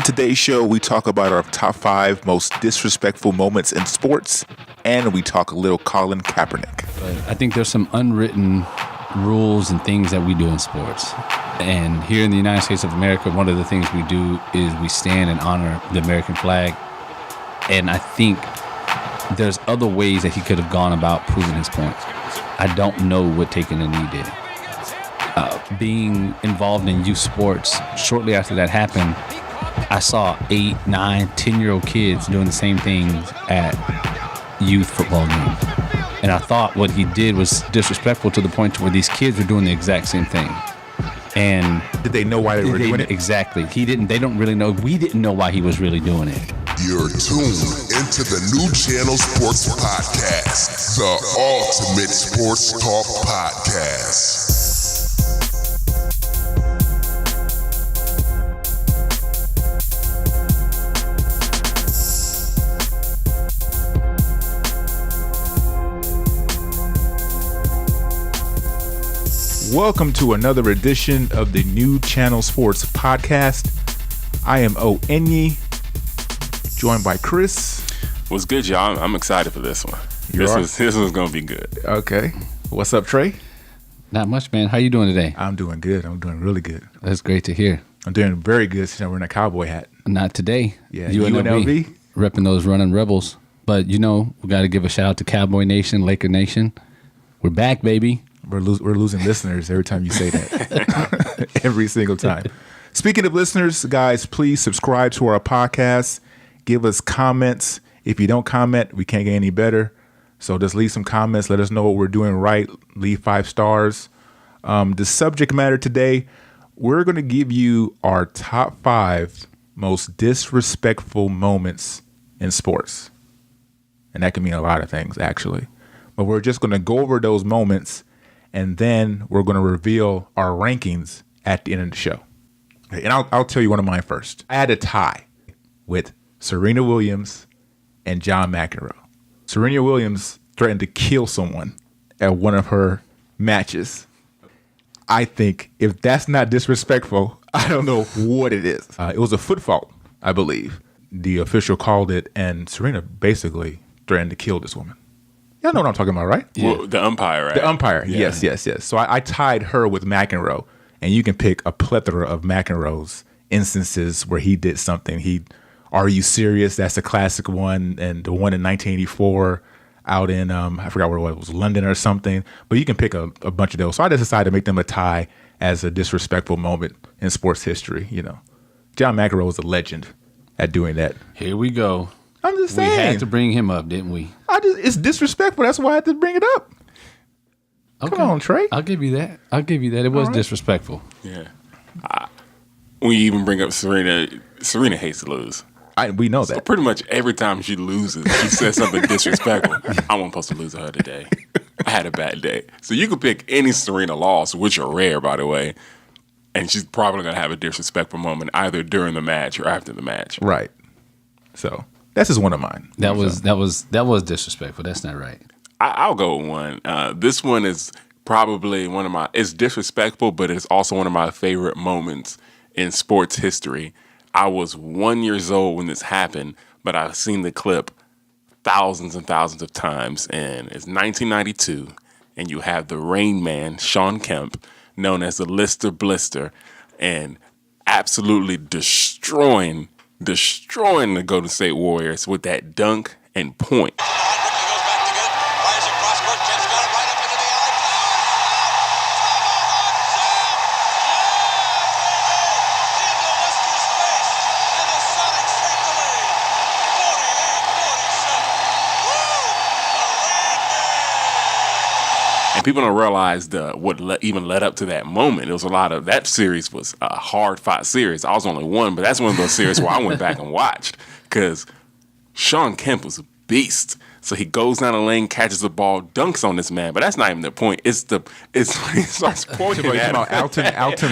today's show, we talk about our top 5 most disrespectful moments in sports, and we talk a little Colin Kaepernick. I think there's some unwritten rules and things that we do in sports. And here in the United States of America, one of the things we do is we stand and honor the American flag. And I think there's other ways that he could have gone about proving his points. I don't know what taking a knee did. Being involved in youth sports, shortly after that happened, I saw 8, 9, 10-year-old kids doing the same things at youth football games. And I thought what he did was disrespectful to the point to where these kids were doing the exact same thing. And did they know why they were doing it? Exactly. They don't really know. We didn't know why he was really doing it. You're tuned into the New Channel Sports Podcast, the ultimate sports talk podcast. Welcome to another edition of the New Channel Sports Podcast. I am Onye, joined by Chris. What's good, y'all? I'm excited for this one. This one's gonna be good. Okay. What's up, Trey? Not much, man. How you doing today? I'm doing good. I'm doing really good. That's great to hear. I'm doing very good since I'm wearing a cowboy hat. Not today. Yeah, UNLV. Repping those running rebels. But, we got to give a shout out to Cowboy Nation, Laker Nation. We're back, baby. We're losing listeners every time you say that. Every single time. Speaking of listeners, guys, please subscribe to our podcast. Give us comments. If you don't comment, we can't get any better. So just leave some comments. Let us know what we're doing right. Leave 5 stars. The subject matter today, we're going to give you our top 5 most disrespectful moments in sports. And that can mean a lot of things, actually. But we're just going to go over those moments, and then we're going to reveal our rankings at the end of the show. And I'll tell you one of mine first. I had a tie with Serena Williams and John McEnroe. Serena Williams threatened to kill someone at one of her matches. I think if that's not disrespectful, I don't know what it is. It was a foot fault, I believe. The official called it, and Serena basically threatened to kill this woman. Y'all know what I'm talking about, right? Well, the umpire, right? The umpire, yeah. Yes. So I tied her with McEnroe, and you can pick a plethora of McEnroe's instances where he did something. Are You Serious? That's a classic one, and the one in 1984 out in, I forgot where it was, London or something. But you can pick a bunch of those. So I just decided to make them a tie as a disrespectful moment in sports history, John McEnroe was a legend at doing that. Here we go. I'm just saying. We had to bring him up, didn't we? It's disrespectful. That's why I had to bring it up. Okay. Come on, Trey. I'll give you that. It was disrespectful. Yeah. When you even bring up Serena hates to lose. We know So that. pretty much every time she loses, she says something disrespectful. I wasn't supposed to lose to her today. I had a bad day. So you could pick any Serena loss, which are rare, by the way, and she's probably going to have a disrespectful moment either during the match or after the match. Right. So that's just one of mine. That was disrespectful. That's not right. I'll go with one. This one is probably it's disrespectful, but it's also one of my favorite moments in sports history. I was 1 year old when this happened, but I've seen the clip thousands and thousands of times, and it's 1992, and you have the Rain Man, Shawn Kemp, known as the Lister Blister, and absolutely destroying the Golden State Warriors with that dunk and point. And people don't realize what even led up to that moment. It was a lot of that series was a hard fought series. I was only one, but that's one of those series where I went back and watched because Shawn Kemp was a beast. So he goes down the lane, catches the ball, dunks on this man. But that's not even the point. It's when he starts pointing at Alton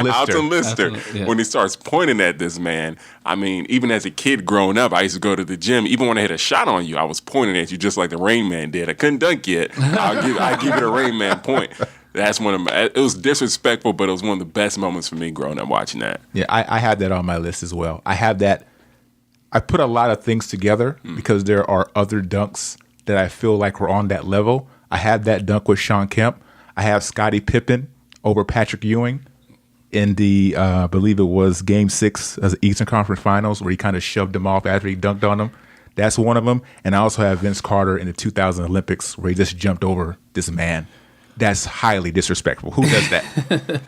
Lister. Alton Lister. Yeah. When he starts pointing at this man, I mean, even as a kid growing up, I used to go to the gym. Even when I hit a shot on you, I was pointing at you just like the Rain Man did. I couldn't dunk yet. I'll give it a Rain Man point. That's one of my. It was disrespectful, but it was one of the best moments for me growing up watching that. Yeah, I had that on my list as well. I have that I put a lot of things together because there are other dunks that I feel like were on that level. I have that dunk with Sean Kemp. I have Scottie Pippen over Patrick Ewing in the, I believe it was Game 6 of the Eastern Conference Finals, where he kind of shoved him off after he dunked on him. That's one of them. And I also have Vince Carter in the 2000 Olympics, where he just jumped over this man. That's highly disrespectful. Who does that?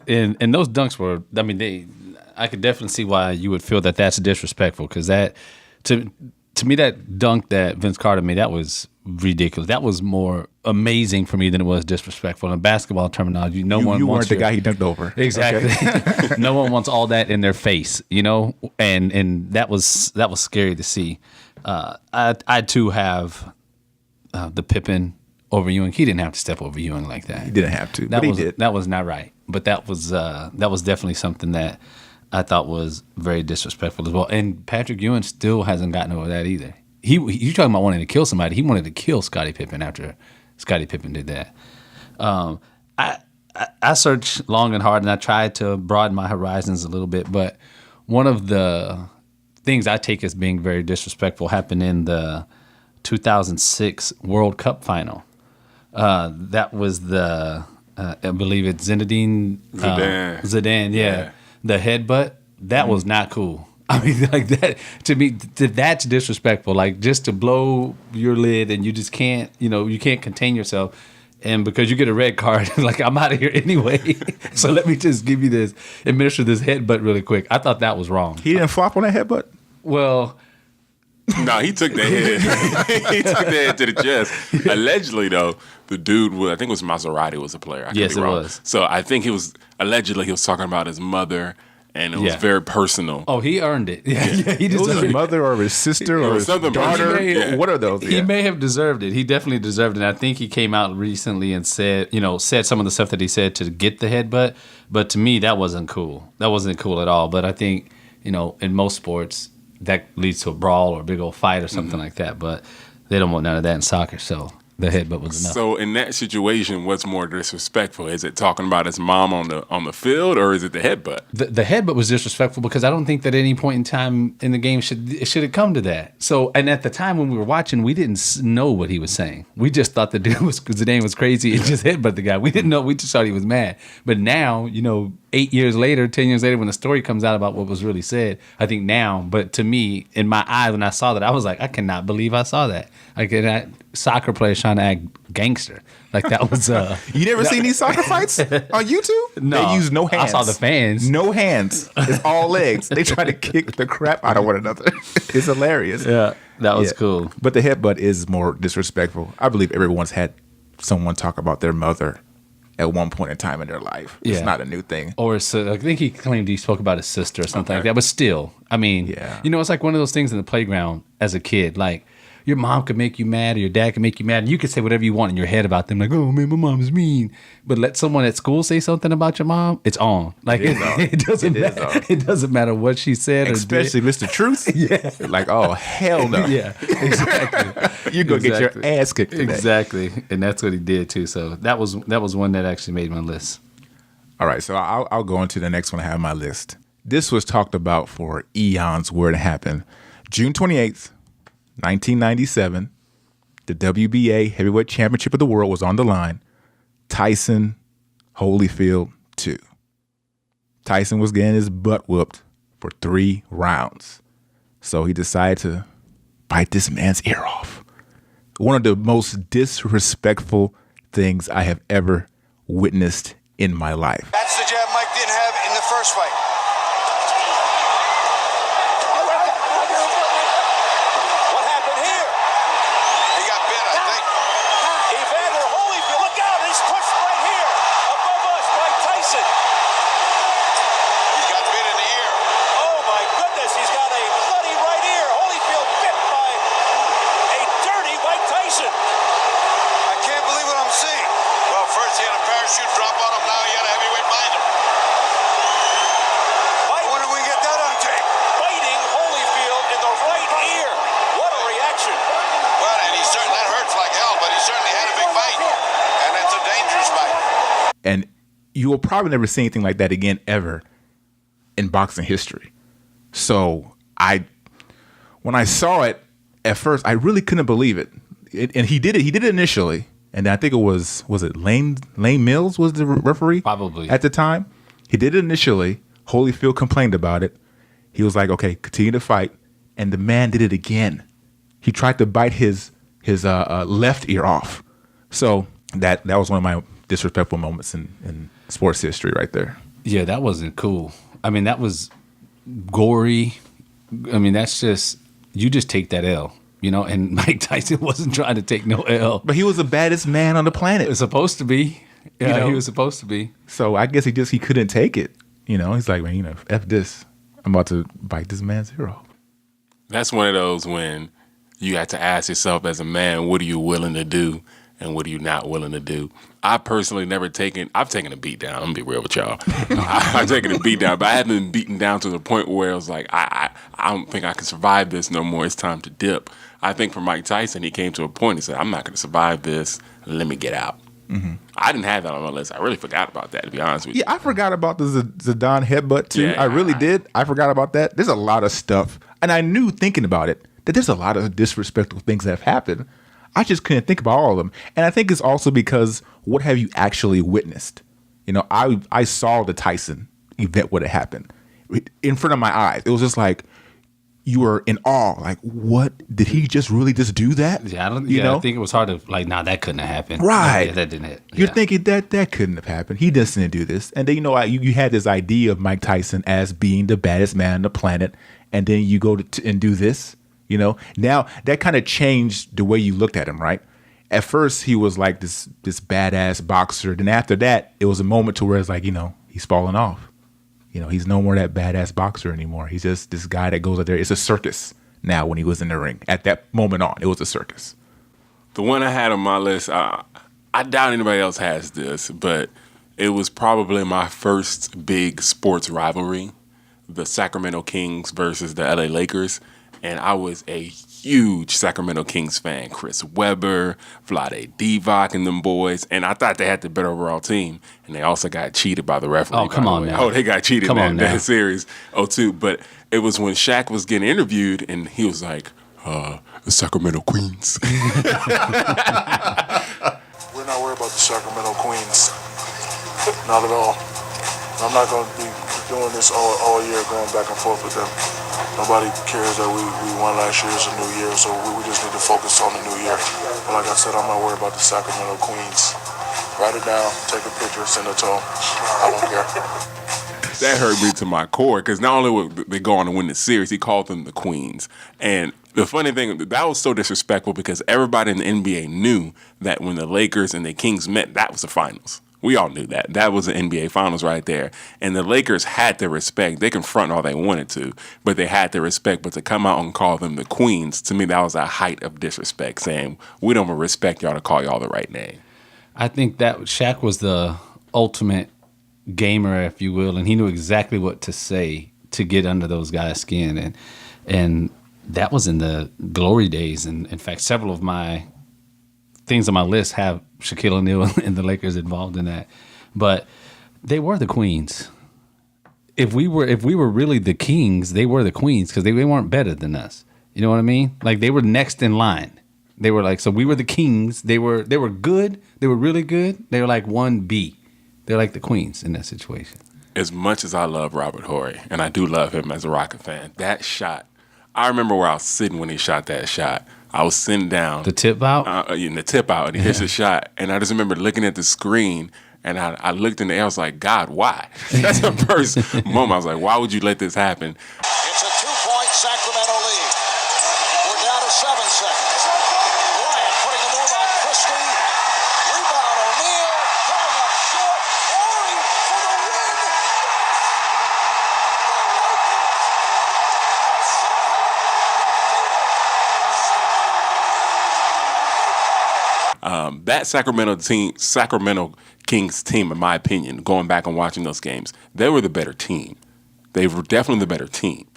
And those dunks were, I mean, I could definitely see why you would feel that that's disrespectful, because that, to me, that dunk that Vince Carter made, that was ridiculous. That was more amazing for me than it was disrespectful. In basketball terminology, you weren't the guy he dunked over. Exactly. Okay. No one wants all that in their face, and that was scary to see. I too have the Pippen over Ewing. He didn't have to step over Ewing like that. He didn't have to, but he did. That was not right. But that was definitely something that I thought was very disrespectful as well. And Patrick Ewing still hasn't gotten over that either. You talking about wanting to kill somebody? He wanted to kill Scottie Pippen after Scottie Pippen did that. I searched long and hard, and I tried to broaden my horizons a little bit. But one of the things I take as being very disrespectful happened in the 2006 World Cup final. That was the I believe it's Zidane. Yeah. The headbutt, that was not cool. I mean, like that, to me, that's disrespectful. Like, just to blow your lid and you just can't, you can't contain yourself. And because you get a red card, like, I'm out of here anyway. So let me just administer this headbutt really quick. I thought that was wrong. He didn't flop on that headbutt? Well, no, he took the head. He took the head to the chest. Allegedly, though, the dude I think it was Maserati was a player. Yes, it was. So I think he was talking about his mother, and it was very personal. Oh, he earned it. Yeah, he deserved it. Was his mother or his sister or his daughter? What are those? He may have deserved it. He definitely deserved it. And I think he came out recently and said some of the stuff that he said to get the headbutt. But to me, that wasn't cool. That wasn't cool at all. But I think, in most sports, that leads to a brawl or a big old fight or something like that. But they don't want none of that in soccer, so the headbutt was enough. So in that situation, what's more disrespectful? Is it talking about his mom on the field, or is it the headbutt? The headbutt was disrespectful because I don't think that at any point in time in the game should have come to that. So, and at the time when we were watching, we didn't know what he was saying. We just thought the dude Zidane was crazy and just headbutt the guy. We didn't know. We just thought he was mad. But now, 8 years later, 10 years later, when the story comes out about what was really said, I think now, but to me, in my eyes, when I saw that, I was like, I cannot believe I saw that. Soccer players trying to act gangster. Like, that was... you never seen these soccer fights on YouTube? No. They use no hands. I saw the fans. No hands. It's all legs. They try to kick the crap out of one another. It's hilarious. Yeah, that was cool. But the headbutt is more disrespectful. I believe everyone's had someone talk about their mother at one point in time in their life. It's not a new thing. Or I think he claimed he spoke about his sister or something like that. But still, I mean, it's like one of those things in the playground as a kid. Like, your mom could make you mad or your dad could make you mad. And you could say whatever you want in your head about them. Like, oh, man, my mom's mean. But let someone at school say something about your mom, it's on. Like, it doesn't matter. It doesn't matter what she said. Especially Mr. Truth. Yeah. Like, oh, hell no. Yeah, exactly. You're going to get your ass kicked today. Exactly. And that's what he did, too. So that was one that actually made my list. All right. So I'll go into the next one I have on my list. This was talked about for eons where it happened. June 28th. 1997, the WBA Heavyweight Championship of the World was on the line. Tyson Holyfield 2. Tyson was getting his butt whooped for 3 rounds. So he decided to bite this man's ear off. One of the most disrespectful things I have ever witnessed in my life. That's the jab Mike didn't have in the first fight. And you will probably never see anything like that again ever in boxing history. So when I saw it at first, I really couldn't believe it. And he did it. He did it initially, and I think it was it Lane Mills was the referee Probably at the time. He did it initially. Holyfield complained about it. He was like, "Okay, continue to fight," and the man did it again. He tried to bite his left ear off. So that was one of my disrespectful moments in sports history right there. Yeah, that wasn't cool. I mean, that was gory. I mean, that's just, you just take that L, and Mike Tyson wasn't trying to take no L. But he was the baddest man on the planet. It was supposed to be. Yeah, he was supposed to be. So I guess he couldn't take it. He's like, man, F this. I'm about to bite this man's ear off. That's one of those when you have to ask yourself as a man, what are you willing to do and what are you not willing to do? I personally I've taken a beat down. I'm going to be real with y'all. I've taken a beat down, but I haven't been beaten down to the point where it was like, I don't think I can survive this no more. It's time to dip. I think for Mike Tyson, he came to a point, he said, I'm not going to survive this. Let me get out. Mm-hmm. I didn't have that on my list. I really forgot about that, to be honest with you. Yeah, I forgot about the Zidane headbutt, too. Yeah, I really did. I forgot about that. There's a lot of stuff. And I knew, thinking about it, that there's a lot of disrespectful things that have happened. I just couldn't think about all of them. And I think it's also because, what have you actually witnessed? I saw the Tyson event, what had happened in front of my eyes. It was just like, you were in awe. Like, what? Did he just really just do that? Yeah, I think it was hard to, like, that couldn't have happened. Right. Yeah, that didn't happen. You're thinking that couldn't have happened. He just didn't do this. And then, you had this idea of Mike Tyson as being the baddest man on the planet. And then you go and do this. Now that kind of changed the way you looked at him, right? At first, he was like this badass boxer. Then after that, it was a moment to where it's like, he's falling off. He's no more that badass boxer anymore. He's just this guy that goes out there. It's a circus now when he was in the ring. At that moment on, it was a circus. The one I had on my list, I doubt anybody else has this, but it was probably my first big sports rivalry, the Sacramento Kings versus the LA Lakers. And I was a huge Sacramento Kings fan. Chris Webber, Vlade Divac, and them boys. And I thought they had the better overall team. And they also got cheated by the referee. Oh, come on now. Oh, they got cheated in that series. Oh, too. But it was when Shaq was getting interviewed, and he was like, the Sacramento Queens. We're not worried about the Sacramento Queens. Not at all. I'm not going to be doing this all year, going back and forth with them. Nobody cares that we won last year. It's a new year, so we just need to focus on the new year. But like I said, I'm not worried about the Sacramento Queens. Write it down, take a picture, send it to them. I don't care. That hurt me to my core, because not only would they go on to win the series, he called them the Queens. And the funny thing, that was so disrespectful because everybody in the NBA knew that when the Lakers and the Kings met, that was the finals. We all knew that. That was the NBA Finals right there. And the Lakers had to respect. They can front all they wanted to, but they had to respect. But to come out and call them the Queens, to me, that was a height of disrespect, saying, we don't respect y'all to call y'all the right name. I think that Shaq was the ultimate gamer, if you will, and he knew exactly what to say to get under those guys' skin. And that was in the glory days. And in fact, several of my things on my list have Shaquille O'Neal and the Lakers involved in that. But they were the Queens. If we were really the Kings, they were the Queens because they weren't better than us. You know what I mean? Like, they were next in line. They were like, so we were the Kings. They were good. They were really good. They were like 1B. They're like the Queens in that situation. As much as I love Robert Horry, and I do love him as a Rocket fan, that shot, I remember where I was sitting when he shot that shot. I was sitting down. The tip out? In the tip out, and he hits the shot. And I just remember looking at the screen, and I looked in the air. I was like, God, why? That's the first moment. I was like, why would you let this happen? It's a 2-point Sacramento lead. We're down to 7 seconds. Bryant putting a move on Christie. Rebound O'Neal. Coming up short. Horry for the win. That Sacramento Kings team, in my opinion, going back and watching those games, they were the better team. They were definitely the better team.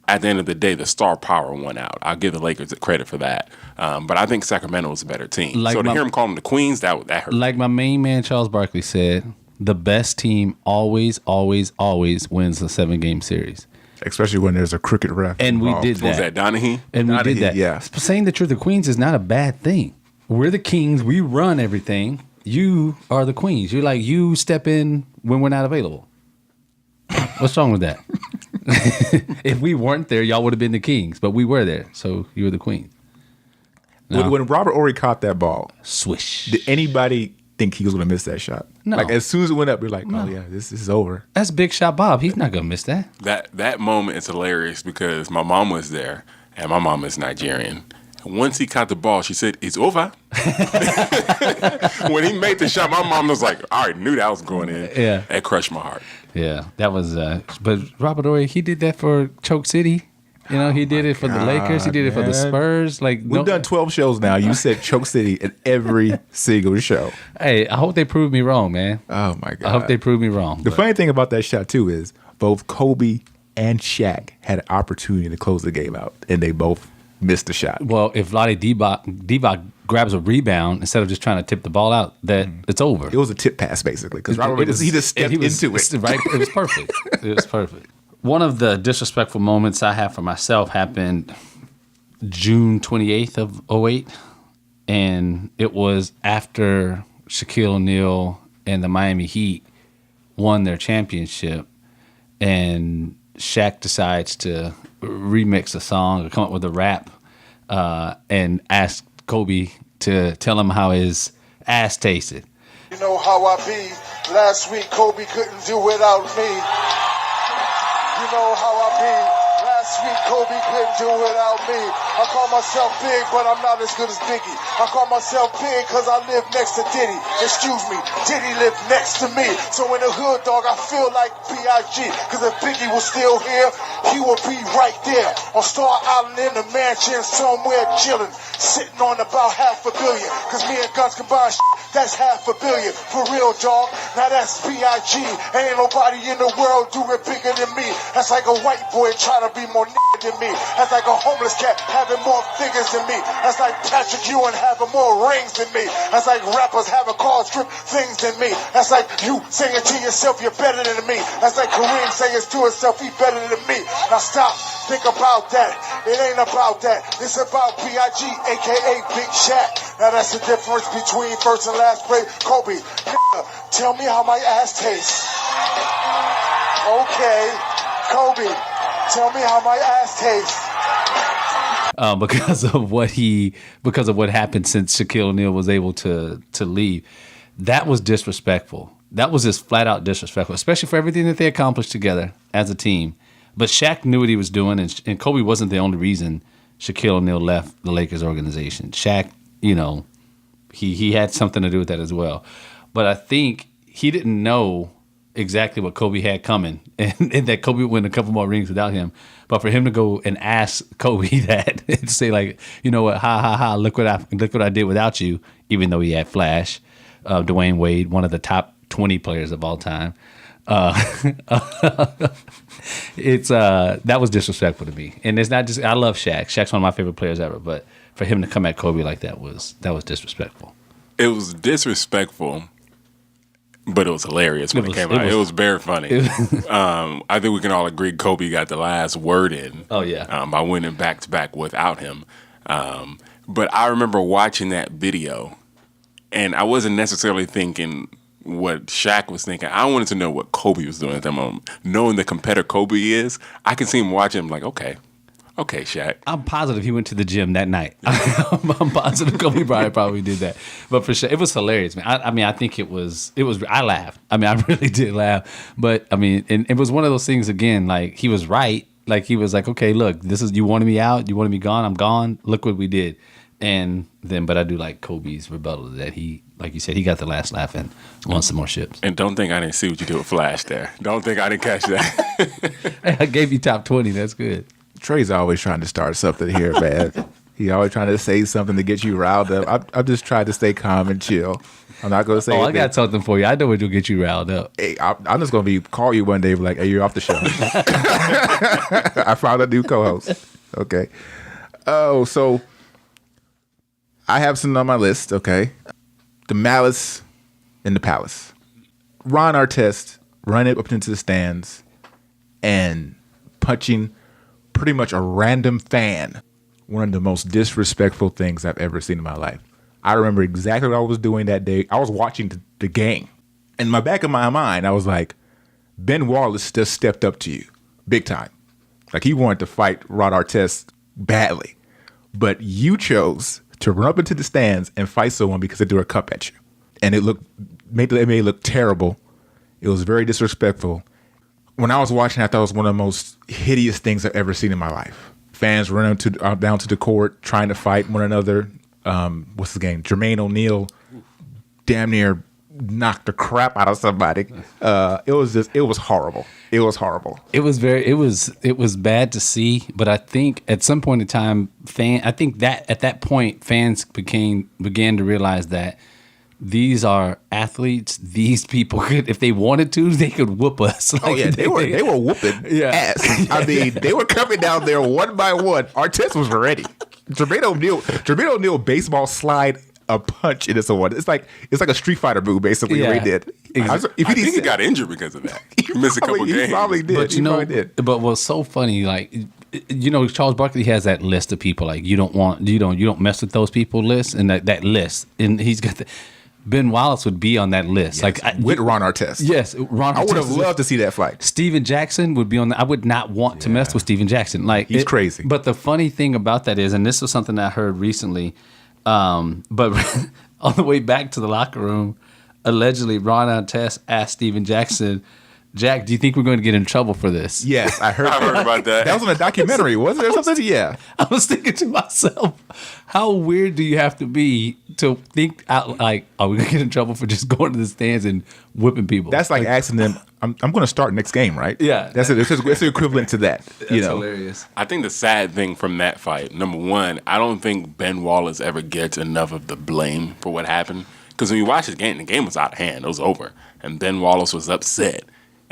At the end of the day, the star power won out. I'll give the Lakers the credit for that. But I think Sacramento was a better team. So to hear him call them the Queens, that hurt. Like my main man Charles Barkley said, the best team always, always, always wins a 7-game series. especially when there's a crooked ref. And involved. we did Was that. that Donahue? And we did that. Yeah. Saying that you're the Queens is not a bad thing. We're the Kings. We run everything. You are the Queens. You're like, you step in when we're not available. What's wrong with that? If we weren't there, y'all would have been the Kings, but we were there, so you were the Queens. No. When Robert Horry caught that ball, Swish. did anybody think he was going to miss that shot? No. Like as soon as it went up, you're like, oh yeah, this is over. That's Big Shot Bob. He's not gonna miss that. That moment is hilarious because my mom was there, and my mom is Nigerian. And once he caught the ball, she said, "It's over." When he made the shot, my mom was like, "I already knew that was going in." Yeah. That crushed my heart. Yeah, that was. But Robert Horry, he did that for Choke City. You know, he did it for the Lakers. He did it for the man. Spurs. Like We've done 12 shows now. You said Choke City in every single show. Hey, I hope they prove me wrong, man. Oh my god! I hope they prove me wrong. The but- funny thing about that shot too is both Kobe and Shaq had an opportunity to close the game out, and they both missed the shot. Well, if Lottie Divac grabs a rebound instead of just trying to tip the ball out, that it's over. It was a tip pass basically because Robert he just stepped into it. Right, it was perfect. It was perfect. One of the disrespectful moments I have for myself happened June 28th of 08, and it was after Shaquille O'Neal and the Miami Heat won their championship, and Shaq decides to remix a song or come up with a rap and ask Kobe to tell him how his ass tasted. You know how I be. Last week, Kobe couldn't do without me. You know how I be. Last week, Kobe couldn't do without me. I call myself big, but I'm not as good as Biggie. I call myself big because I live next to Diddy. Excuse me, Diddy lived next to me. So in the hood, dog, I feel like B.I.G. Because if Biggie was still here, he would be right there on Star Island in the mansion somewhere chilling, sitting on about $500 million. Because me and Guns combined, that's $500 million. For real, dog. Now that's B.I.G. Ain't nobody in the world do it bigger than me. That's like a white boy trying to be more than me. That's like a homeless cat having more figures than me. That's like Patrick Ewing having more rings than me. That's like rappers having car strip things than me. That's like you saying to yourself you're better than me. That's like Kareem saying to himself he's better than me. Now stop, think about that. It ain't about that. It's about B.I.G. aka Big Shaq. Now that's the difference between first and last grade. Kobe, nigga, tell me how my ass tastes. Okay, Kobe, tell me how my ass tastes. Because of what happened since Shaquille O'Neal was able to leave, that was disrespectful. That was just flat out disrespectful, especially for everything that they accomplished together as a team. But Shaq knew what he was doing, and Kobe wasn't the only reason Shaquille O'Neal left the Lakers organization. Shaq, you know, he had something to do with that as well. But I think he didn't know exactly what Kobe had coming, and that Kobe would win a couple more rings without him. But for him to go and ask Kobe that and say like, you know what, look what I did without you, even though he had Flash, Dwayne Wade, one of the top 20 players of all time. It's that was disrespectful to me, and it's not just. I love Shaq. Shaq's one of my favorite players ever, but for him to come at Kobe like that was disrespectful. It was disrespectful, but it was hilarious when it came out. It was very funny. I think we can all agree Kobe got the last word in. Oh yeah, by winning back to back without him. But I remember watching that video, and I wasn't necessarily thinking what Shaq was thinking. I wanted to know what Kobe was doing at that moment. Knowing the competitor Kobe is, I can see him watching him like, okay, Shaq. I'm positive he went to the gym that night. I'm positive Kobe Bryant probably did that. But for sure, it was hilarious, man. I mean, I think it was. I laughed. I mean, I really did laugh. But I mean, and it was one of those things again. Like he was right. Like he was like, okay, look, this is you wanted me out. You wanted me gone. I'm gone. Look what we did. And then, but I do like Kobe's rebuttal that he, like you said, he got the last laugh and won some more ships. And don't think I didn't see what you did with Flash there. Don't think I didn't catch that. I gave you top 20. That's good. Trey's always trying to start something here, man. He always trying to say something to get you riled up. I'm just trying to stay calm and chill. I'm not going to say. Oh, I got something for you. I know what will get you riled up. Hey, I'm just going to call you one day, like, hey, you're off the show. I found a new co-host. Okay. Oh, so I have some on my list. Okay, the Malice in the Palace. Ron Artest run it up into the stands and punching pretty much a random fan. One of the most disrespectful things I've ever seen in my life. I remember exactly what I was doing that day. I was watching the game. In my back of my mind, I was like, Ben Wallace just stepped up to you big time. Like, he wanted to fight Rod Artest badly. But you chose to run up into the stands and fight someone because they threw a cup at you. And it made it look terrible. It was very disrespectful. When I was watching, I thought it was one of the most hideous things I've ever seen in my life. Fans running down to the court, trying to fight one another. What's his name? Jermaine O'Neal damn near knocked the crap out of somebody. It was horrible. It was horrible. It was bad to see, but I think at some point in time, at that point, fans began to realize that these are athletes. These people could, if they wanted to, they could whoop us. Like, they were whooping ass. I mean, they were coming down there one by one. Artest was ready. Jermaine O'Neal baseball slide a punch into someone. It's like a Street Fighter move, basically. What he did. I think he got injured because of that. He missed a couple games. He probably did. But he probably did. But what's so funny, like, Charles Barkley has that list of people like you don't mess with those people list, and that list, and he's got Ben Wallace would be on that list. Yes, like with Ron Artest. Yes, Ron Artest. I would have loved to see that fight. Steven Jackson would be on I would not want to mess with Steven Jackson. Like, he's crazy. But the funny thing about that is, and this was something I heard recently, but on the way back to the locker room, allegedly Ron Artest asked Steven Jackson, Jack, do you think we're going to get in trouble for this? Yes, I heard about that. That was in a documentary, wasn't there? Something? Yeah. I was thinking to myself, how weird do you have to be to think out, like, are we going to get in trouble for just going to the stands and whipping people? That's like asking them, I'm going to start next game, right? Yeah. It's the equivalent to that. That's hilarious. I think the sad thing from that fight, number one, I don't think Ben Wallace ever gets enough of the blame for what happened. Because when you watch the game was out of hand. It was over. And Ben Wallace was upset.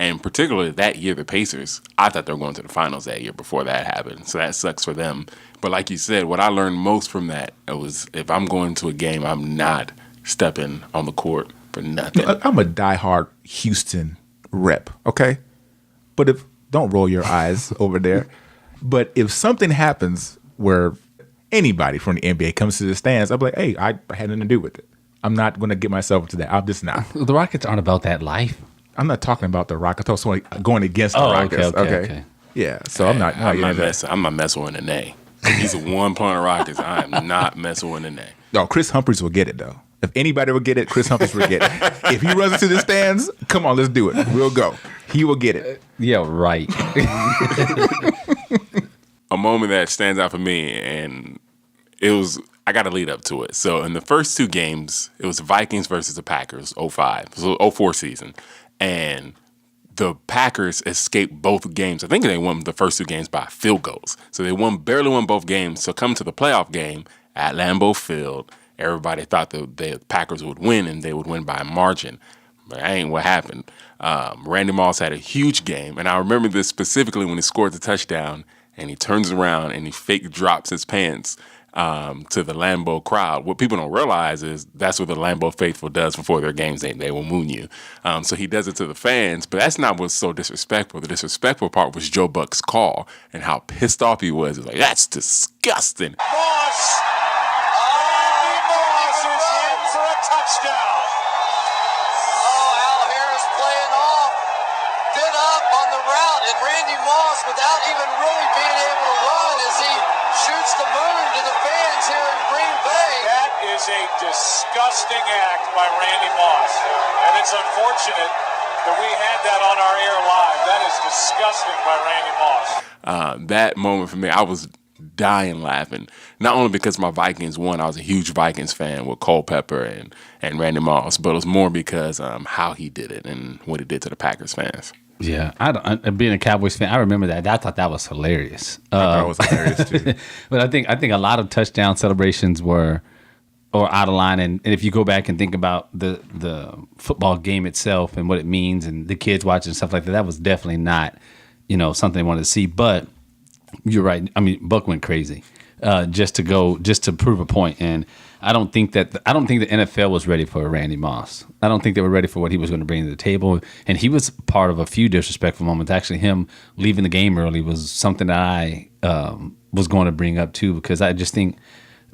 And particularly that year, the Pacers, I thought they were going to the finals that year before that happened. So that sucks for them. But like you said, what I learned most from that was if I'm going to a game, I'm not stepping on the court for nothing. I'm a diehard Houston rep, okay? But don't roll your eyes over there. But if something happens where anybody from the NBA comes to the stands, I'll be like, hey, I had nothing to do with it. I'm not going to get myself into that. I'm just not. The Rockets aren't about that life. I'm not talking about the Rockets. I'm talking about going against the Rockets. Okay. Yeah, so I'm not messing with Nene. He's a one-point Rockets. I am not messing with Nene. No, Chris Humphries will get it, though. If anybody will get it, Chris Humphries will get it. If he runs into the stands, come on, let's do it. We'll go. He will get it. Yeah, right. A moment that stands out for me, and I got to lead up to it. So in the first two games, it was the Vikings versus the Packers, 05, so 04 season. And the Packers escaped both games. I think they won the first two games by field goals. So they barely won both games. So come to the playoff game at Lambeau Field, everybody thought the Packers would win and they would win by a margin. But that ain't what happened. Randy Moss had a huge game. And I remember this specifically when he scored the touchdown and he turns around and he fake drops his pants to the Lambeau crowd. What people don't realize is that's what the Lambeau faithful does before their games. They will moon you. So he does it to the fans, but that's not what's so disrespectful. The disrespectful part was Joe Buck's call and how pissed off he was. He was like, that's disgusting. Moss. Randy Moss is in for a touchdown. Oh, Al Harris playing off. Bit up on the route, and Randy Moss, without even really being able to run, as he shoots the moon to the fans here in Green Bay. That is a disgusting act by Randy Moss. And it's unfortunate that we had that on our air live. That is disgusting by Randy Moss. That moment for me, I was dying laughing. Not only because my Vikings won, I was a huge Vikings fan with Culpepper and Randy Moss, but it was more because how he did it and what he did to the Packers fans. Yeah, being a Cowboys fan, I remember that. I thought that was hilarious. I thought it was hilarious too. But I think a lot of touchdown celebrations were out of line. And if you go back and think about the football game itself and what it means, and the kids watching stuff like that, that was definitely not something they wanted to see. But You're right. I mean, Buck went crazy just to prove a point. And I don't think the NFL was ready for Randy Moss. I don't think they were ready for what he was going to bring to the table. And he was part of a few disrespectful moments. Actually, him leaving the game early was something that I was going to bring up too, because I just think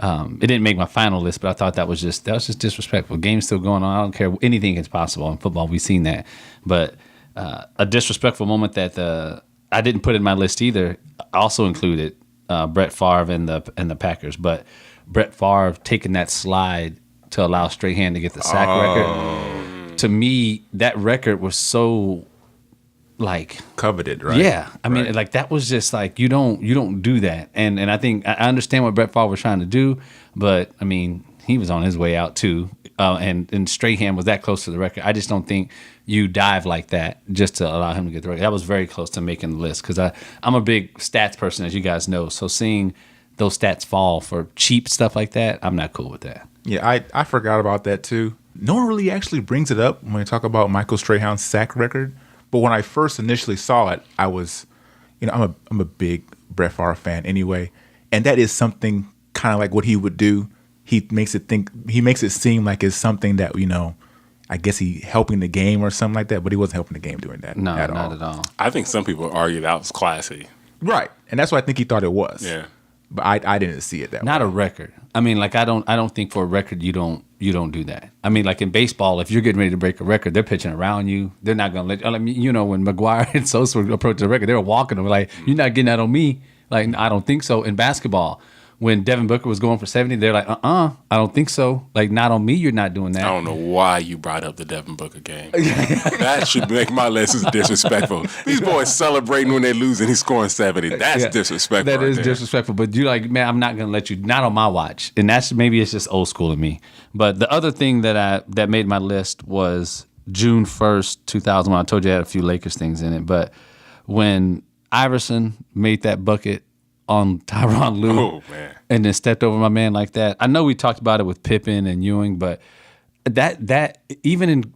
it didn't make my final list, but I thought that was just disrespectful. Game's still going on. I don't care. Anything is possible in football. We've seen that. But a disrespectful moment that I didn't put in my list either also included Brett Favre and the Packers. But Brett Favre taking that slide to allow Strahan to get the sack record. To me, that record was so like coveted, right? Yeah, I mean, like that was just like you don't do that. And I think I understand what Brett Favre was trying to do, but I mean, he was on his way out too. And Strahan was that close to the record. I just don't think you dive like that just to allow him to get the record. That was very close to making the list because I'm a big stats person, as you guys know. So seeing those stats fall for cheap stuff like that, I'm not cool with that. Yeah, I forgot about that too. No one really actually brings it up when we talk about Michael Strahan's sack record. But when I first initially saw it, I was, I'm a big Brett Favre fan anyway, and that is something kind of like what he would do. He makes it seem like it's something that I guess he helping the game or something like that, but he wasn't helping the game doing that. No, not at all. I think some people argue that was classy. Right, and that's what I think he thought it was. Yeah, but I didn't see it that way. Not a record. I mean, like I don't think for a record you don't do that. I mean, like in baseball, if you're getting ready to break a record, they're pitching around you. They're not gonna let you. I mean, when McGuire and Sosa approached the record, they were walking them like, "You're not getting that on me." Like, I don't think so. In basketball, when Devin Booker was going for 70, they're like, I don't think so. Like, not on me, you're not doing that. I don't know why you brought up the Devin Booker game. That should make my list as disrespectful. These boys celebrating when they lose and he's scoring 70. That's disrespectful. That is disrespectful. But you're like, man, I'm not going to let you, not on my watch. And maybe it's just old school of me. But the other thing that made my list was June 1st, 2001. I told you I had a few Lakers things in it. But when Iverson made that bucket on Tyronn Lue and then stepped over my man like that. I know we talked about it with Pippen and Ewing, but that even in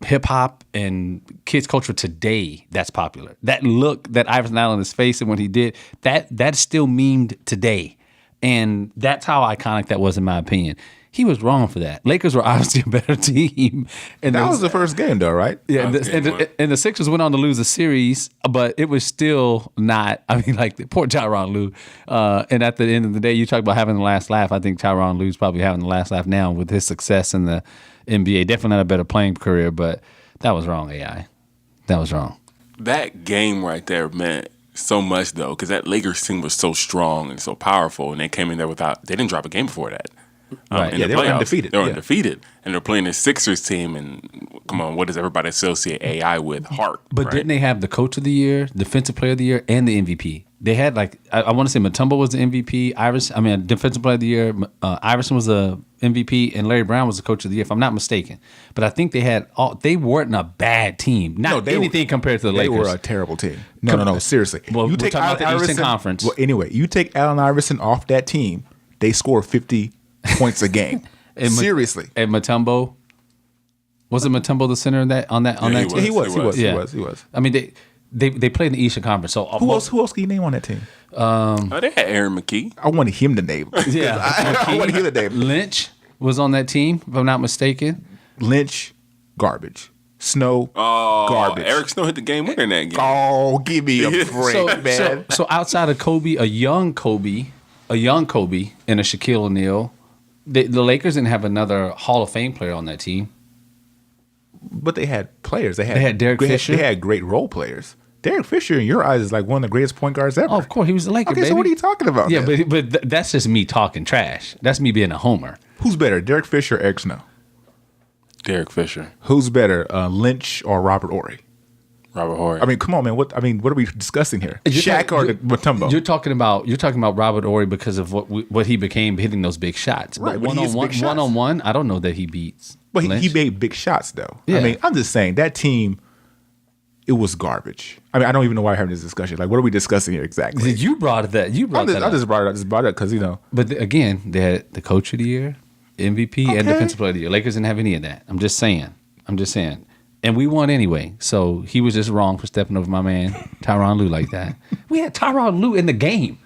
hip hop and kids culture today, that's popular. That look that Iverson had on his face and what he did, that's still memed today. And that's how iconic that was in my opinion. He was wrong for that. Lakers were obviously a better team. And that was the first game, though, right? Yeah, and the Sixers went on to lose the series, but it was still not. I mean, like, poor Tyronn Lue. And at the end of the day, you talk about having the last laugh. I think Tyronn Lue's probably having the last laugh now with his success in the NBA. Definitely not a better playing career, but that was wrong, AI. That was wrong. That game right there meant so much, though, because that Lakers team was so strong and so powerful, and they came in there they didn't drop a game before that. Right. They were undefeated. They were undefeated. And they're playing the Sixers team, and come on, what does everybody associate AI with? Heart. But right? Didn't they have the coach of the year, defensive player of the year, and the MVP? They had, like, I want to say Mutombo was the MVP, defensive player of the year, Iverson was the MVP, and Larry Brown was the coach of the year, if I'm not mistaken. But I think they weren't a bad team. Not anything compared to the Lakers. They were a terrible team. No, seriously. Well, you take out the Eastern Conference. Well, anyway, you take Allen Iverson off that team, they score 50 points a game. Seriously. And Mutombo, was it Mutombo the center on that team? He was. I mean, they played in the Eastern Conference. So who else can you name on that team? They had Aaron McKee. I wanted him to name. Yeah, I wanted him to name. Lynch was on that team, if I'm not mistaken. Lynch, garbage. Snow, garbage. Eric Snow hit the game winner in that game. Oh, give me a break, man. So outside of Kobe, a young Kobe, and a Shaquille O'Neal, the Lakers didn't have another Hall of Fame player on that team. But they had players. They had Derek Fisher. They had great role players. Derek Fisher, in your eyes, is like one of the greatest point guards ever. Oh, of course, he was the Laker, okay, baby. So what are you talking about? Yeah, but that's just me talking trash. That's me being a homer. Who's better, Derek Fisher or Eric Snow? Derek Fisher. Who's better, Lynch or Robert Horry? Robert Horry. I mean, come on, man. What are we discussing here? Shaq or Mutombo? You're talking about Robert Horry because of what he became hitting those big shots. Right, but one on one, I don't know that he beats. But he made big shots though. Yeah. I mean, I'm just saying that team, it was garbage. I mean, I don't even know why I'm having this discussion. Like, what are we discussing here exactly? You brought that. I just brought it up because But again, they had the coach of the year, MVP, and defensive player of the year. Lakers didn't have any of that. I'm just saying. And we won anyway. So he was just wrong for stepping over my man, Tyronn Lue, like that. We had Tyronn Lue in the game.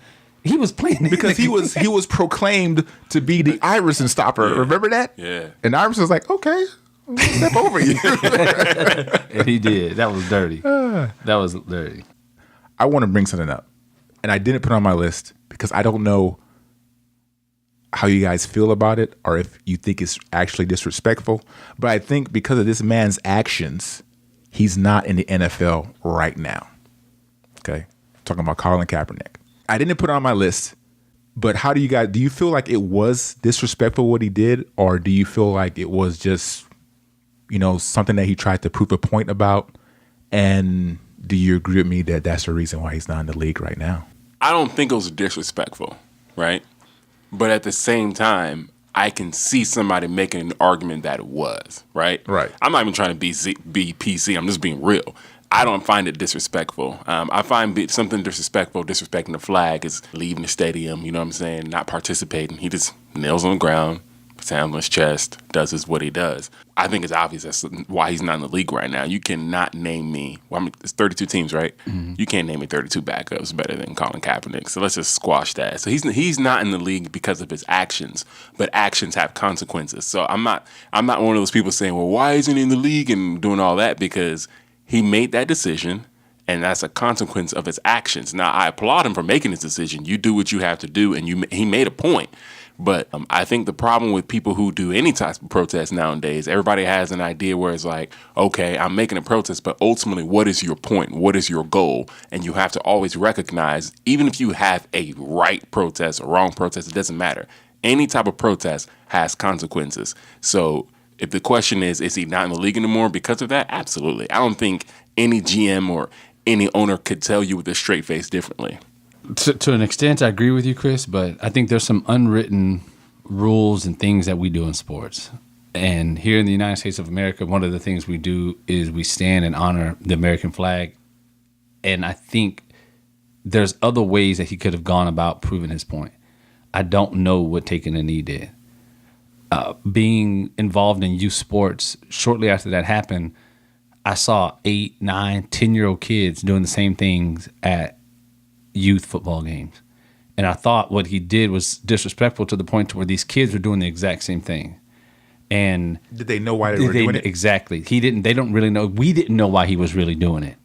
He was playing because he was proclaimed to be the Iverson stopper. Yeah. Remember that? Yeah. And Iverson was like, okay, I'm gonna step over you. And he did. That was dirty. That was dirty. I want to bring something up. And I didn't put it on my list because I don't know how you guys feel about it or if you think it's actually disrespectful. But I think because of this man's actions, he's not in the NFL right now. Okay? Talking about Colin Kaepernick. I didn't put it on my list, but how do you feel like it was disrespectful what he did, or do you feel like it was just, something that he tried to prove a point about? And do you agree with me that that's the reason why he's not in the league right now? I don't think it was disrespectful, right? But at the same time, I can see somebody making an argument that it was, right? Right. I'm not even trying to be PC. I'm just being real. I don't find it disrespectful. I find something disrespectful, disrespecting the flag is leaving the stadium, you know what I'm saying, not participating. He just kneels on the ground, puts his hand on his chest, does what he does. I think it's obvious that's why he's not in the league right now. You cannot name me, it's 32 teams, right? Mm-hmm. You can't name me 32 backups better than Colin Kaepernick. So let's just squash that. So he's not in the league because of his actions, but actions have consequences. So I'm not one of those people saying, well, why isn't he in the league and doing all that? Because he made that decision, and that's a consequence of his actions. Now, I applaud him for making his decision. You do what you have to do, and he made a point. But I think the problem with people who do any type of protest nowadays, everybody has an idea where it's like, okay, I'm making a protest, but ultimately, what is your point? What is your goal? And you have to always recognize, even if you have a right protest or wrong protest, it doesn't matter. Any type of protest has consequences. So if the question is he not in the league anymore because of that? Absolutely. I don't think any GM or any owner could tell you with a straight face differently. To an extent, I agree with you, Chris, but I think there's some unwritten rules and things that we do in sports. And here in the United States of America, one of the things we do is we stand and honor the American flag. And I think there's other ways that he could have gone about proving his point. I don't know what taking a knee did. Being involved in youth sports, shortly after that happened, I saw 8, 9, 10-year-old kids doing the same things at youth football games. And I thought what he did was disrespectful to the point to where these kids were doing the exact same thing. And did they know why they were doing it? Exactly. They don't really know. We didn't know why he was really doing it.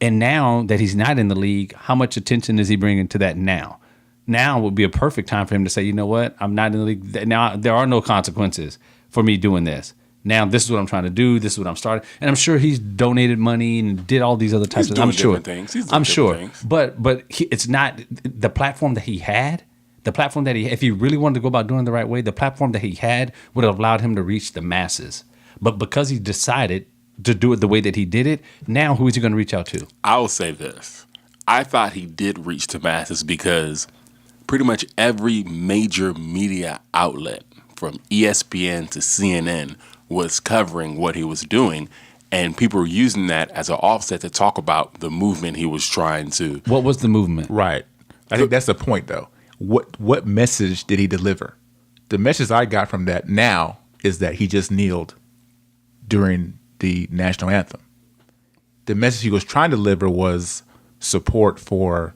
And now that he's not in the league, how much attention is he bringing to that now? Now would be a perfect time for him to say, you know what, I'm not in the league. Now there are no consequences for me doing this. Now this is what I'm trying to do. This is what I'm starting. And I'm sure he's donated money and did all these other types of things. I'm sure. But it's not the platform that he had. The platform that if he really wanted to go about doing it the right way, the platform that he had would have allowed him to reach the masses. But because he decided to do it the way that he did it, now who is he going to reach out to? I will say this. I thought he did reach the masses because pretty much every major media outlet, from ESPN to CNN, was covering what he was doing, and people were using that as an offset to talk about the movement he was trying to. What was the movement? Right. I think that's the point, though. What message did he deliver? The message I got from that now is that he just kneeled during the national anthem. The message he was trying to deliver was support for,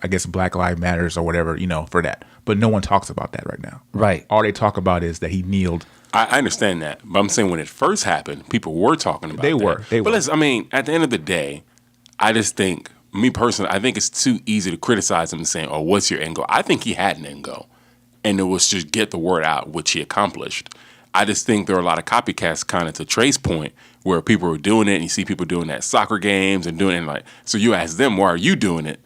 I guess, Black Lives Matters or whatever, for that. But no one talks about that right now. Right. All they talk about is that he kneeled. I understand that. But I'm saying when it first happened, people were talking about that. They were. But at the end of the day, I just think, me personally, I think it's too easy to criticize him and saying, oh, what's your end goal? I think he had an end goal. And it was just get the word out, which he accomplished. I just think there are a lot of copycats, kind of to Trey's point, where people are doing it and you see people doing that at soccer games and doing it so you ask them, why are you doing it?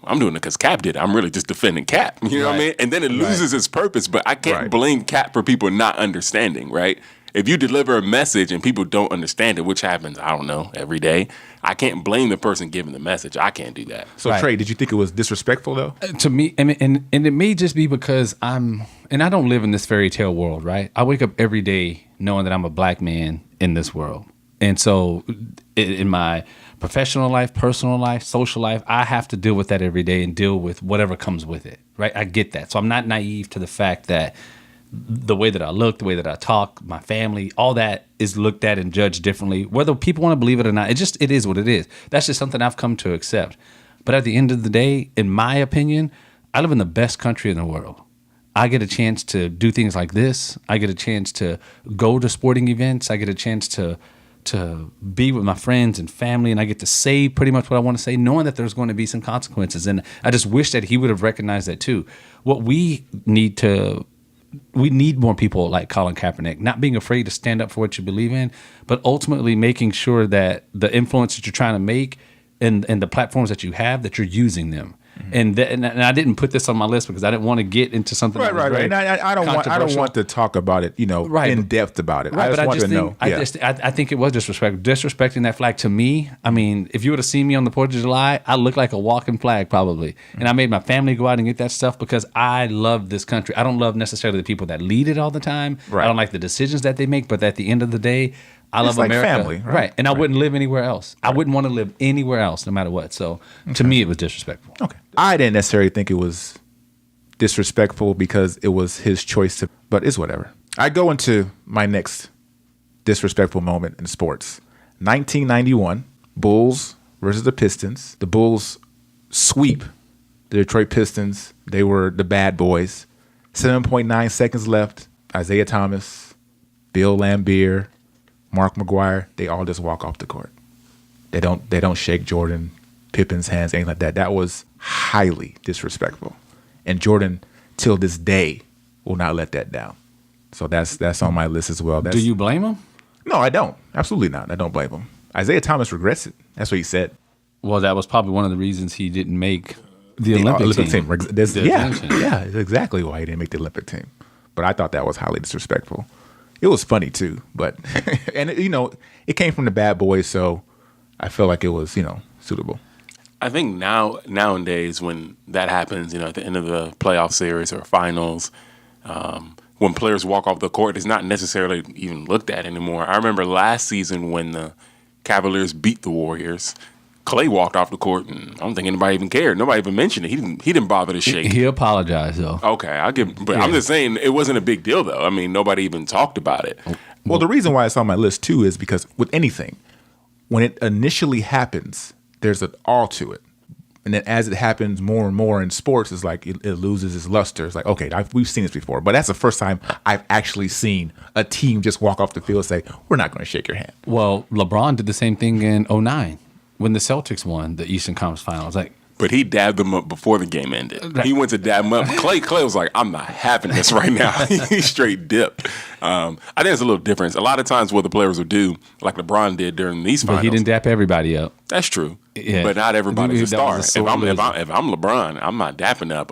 I'm doing it because Cap did it. I'm really just defending Cap. You know what I mean? And then it loses its purpose, but I can't blame Cap for people not understanding, right? If you deliver a message and people don't understand it, which happens, I don't know, every day, I can't blame the person giving the message. I can't do that. So, Trey, did you think it was disrespectful, though? To me, and it may just be because I don't live in this fairy tale world, right? I wake up every day knowing that I'm a black man in this world. And so in my professional life, personal life, social life, I have to deal with that every day and deal with whatever comes with it, right? I get that. So I'm not naive to the fact that the way that I look, the way that I talk, my family, all that is looked at and judged differently. Whether people want to believe it or not, it is what it is. That's just something I've come to accept. But at the end of the day, in my opinion, I live in the best country in the world. I get a chance to do things like this. I get a chance to go to sporting events. I get a chance to be with my friends and family, and I get to say pretty much what I want to say, knowing that there's going to be some consequences. And I just wish that he would have recognized that too. What we need more people like Colin Kaepernick, not being afraid to stand up for what you believe in, but ultimately making sure that the influence that you're trying to make and the platforms that you have, that you're using them. And I didn't put this on my list because I didn't want to get into something right. And I don't want to talk about it, in depth about it. Right, I just want to know. I think it was disrespectful. Disrespecting that flag to me. I mean, if you would have seen me on the 4th of July, I look like a walking flag probably. And I made my family go out and get that stuff because I love this country. I don't love necessarily the people that lead it all the time. Right. I don't like the decisions that they make. But at the end of the day, I love like America. Family, right? And I wouldn't live anywhere else. Right. I wouldn't want to live anywhere else, no matter what. So to me, it was disrespectful. Okay. I didn't necessarily think it was disrespectful because it was his choice to, but it's whatever. I go into my next disrespectful moment in sports. 1991, Bulls versus the Pistons. The Bulls sweep the Detroit Pistons. They were the bad boys. 7.9 seconds left. Isaiah Thomas, Bill Laimbeer, Mark McGuire, they all just walk off the court. They don't shake Jordan Pippen's hands, anything like that. That was highly disrespectful. And Jordan, till this day, will not let that down. So that's on my list as well. Do you blame him? No, I don't. Absolutely not. I don't blame him. Isaiah Thomas regrets it. That's what he said. Well, that was probably one of the reasons he didn't make the Olympic team. Yeah, it's exactly why he didn't make the Olympic team. But I thought that was highly disrespectful. It was funny too, but and it came from the bad boys, so I feel like it was suitable. I think nowadays when that happens, at the end of the playoff series or finals, when players walk off the court, it's not necessarily even looked at anymore. I remember last season when the Cavaliers beat the Warriors, Clay walked off the court, and I don't think anybody even cared. Nobody even mentioned it. He didn't bother to shake. He apologized though. Okay, I'm just saying it wasn't a big deal though. I mean, nobody even talked about it. Well, the reason why it's on my list too is because with anything, when it initially happens, there's an awe to it. And then as it happens more and more in sports, it's like it loses its luster. It's like, okay, we've seen this before. But that's the first time I've actually seen a team just walk off the field and say, we're not going to shake your hand. Well, LeBron did the same thing in 2009 when the Celtics won the Eastern Conference Finals. But he dabbed them up before the game ended. He went to dab them up. Clay was like, I'm not having this right now. He straight dipped. I think it's a little difference. A lot of times what the players would do, like LeBron did during these finals. But he didn't dap everybody up. That's true. Yeah. But not everybody's a star. If I'm LeBron, I'm not dapping up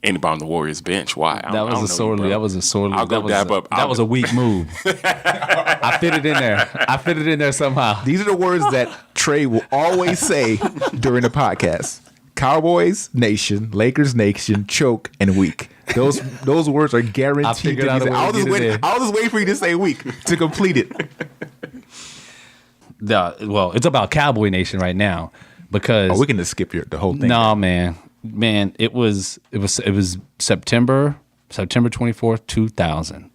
anybody on the Warriors bench. Why? That was a sorely. I'll go dap up. That was a weak move. I fit it in there somehow. These are the words that Trey will always say during the podcast. Cowboys Nation, Lakers Nation, choke, and weak. Those words are guaranteed. I was just waiting for you to say weak to complete it. Well, it's about Cowboy Nation right now because we can just skip the whole thing. No, man, it was September 24th, 2000.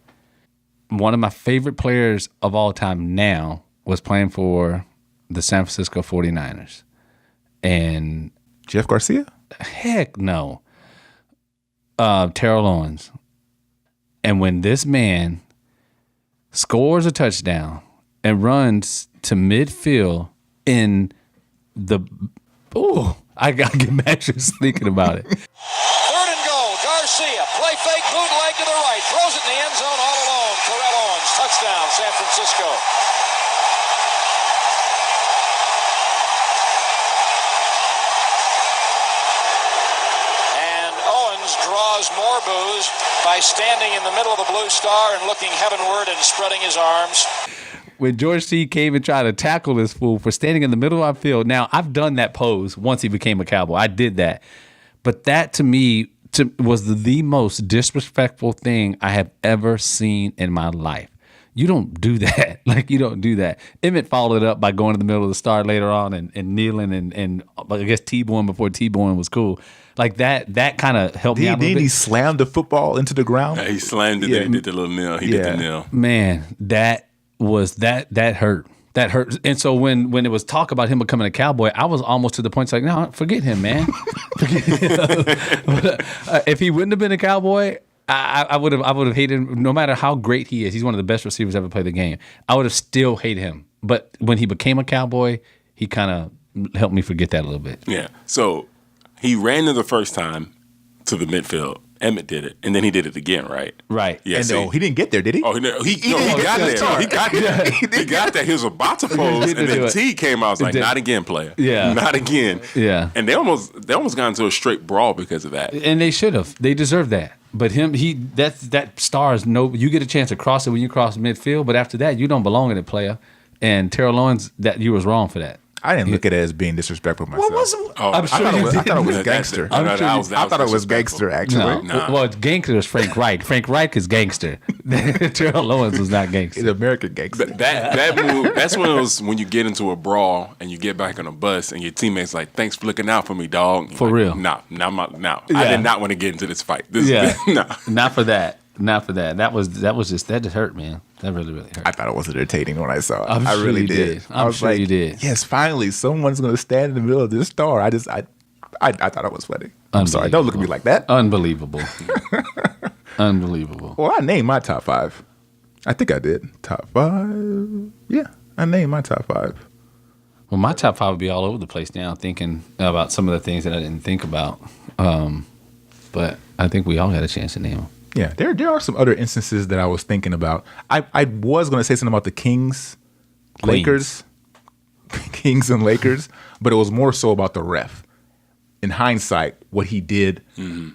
One of my favorite players of all time now was playing for the San Francisco 49ers, and Jeff Garcia? Heck no. Terrell Owens. And when this man scores a touchdown and runs to midfield in the... Oh, I got to get mad just thinking about it. 3rd and goal. Garcia. Play fake bootleg to the right. Throws it in the end zone all alone. Terrell Owens. Touchdown, San Francisco. Draws more boos by standing in the middle of the blue star and looking heavenward and spreading his arms. When George T. came and tried to tackle this fool for standing in the middle of our field. Now, I've done that pose once he became a Cowboy. I did that. But that, to me, was the most disrespectful thing I have ever seen in my life. You don't do that. You don't do that. Emmett followed it up by going to the middle of the star later on and kneeling and I guess T-Boying before T-Boying was cool. like that kind of helped me out a little He bit. slammed the football into the ground. He slammed it. Yeah. Then he did the little nail. He did the nail. Man, that hurt. That hurt. And so when it was talk about him becoming a Cowboy, I was almost to the point, it's like, no, forget him, man. If he wouldn't have been a Cowboy, I would have hated him. No matter how great he is, he's one of the best receivers ever played the game. I would have still hated him. But when he became a Cowboy, he kind of helped me forget that a little bit. Yeah. So he ran it the first time to the midfield. Emmett did it, and then he did it again, right? Right. Yeah. And he didn't get there, did he? Oh, he got there. He got there. He was about to pose, and then T came out. I was like, "Not again, player. Yeah. Not again." Yeah. And they almost got into a straight brawl because of that. And they should have. They deserve that. But that star is you get a chance to cross it when you cross midfield, but after that, you don't belong in it, player. And Terrell Owens, that you was wrong for that. I didn't look at it as being disrespectful myself. I'm sure you did. I thought it was gangster. I thought it was gangster, actually. No. Well, gangster is Frank Reich. Frank Reich is gangster. Terrell Owens was not gangster. He's American gangster. That move, that's one of those when you get into a brawl and you get back on a bus and your teammate's like, "Thanks for looking out for me, dog." For like, real. No. Yeah. I did not want to get into this fight. Not for that. Not for that. That just hurt, man. That really hurt. I thought it was entertaining when I saw it. I'm I sure really you did. I was sure like, you did. Yes, finally, someone's going to stand in the middle of this star. I thought it was funny. I'm sorry. Don't look at me like that. Unbelievable. Unbelievable. Well, I named my top 5. I think I did. Top 5. Yeah, I named my top 5. Well, my top 5 would be all over the place now, thinking about some of the things that I didn't think about. But I think we all had a chance to name them. Yeah, there are some other instances that I was thinking about. I was going to say something about the Kings, Lakers, Kings and Lakers, but it was more so about the ref. In hindsight, what he did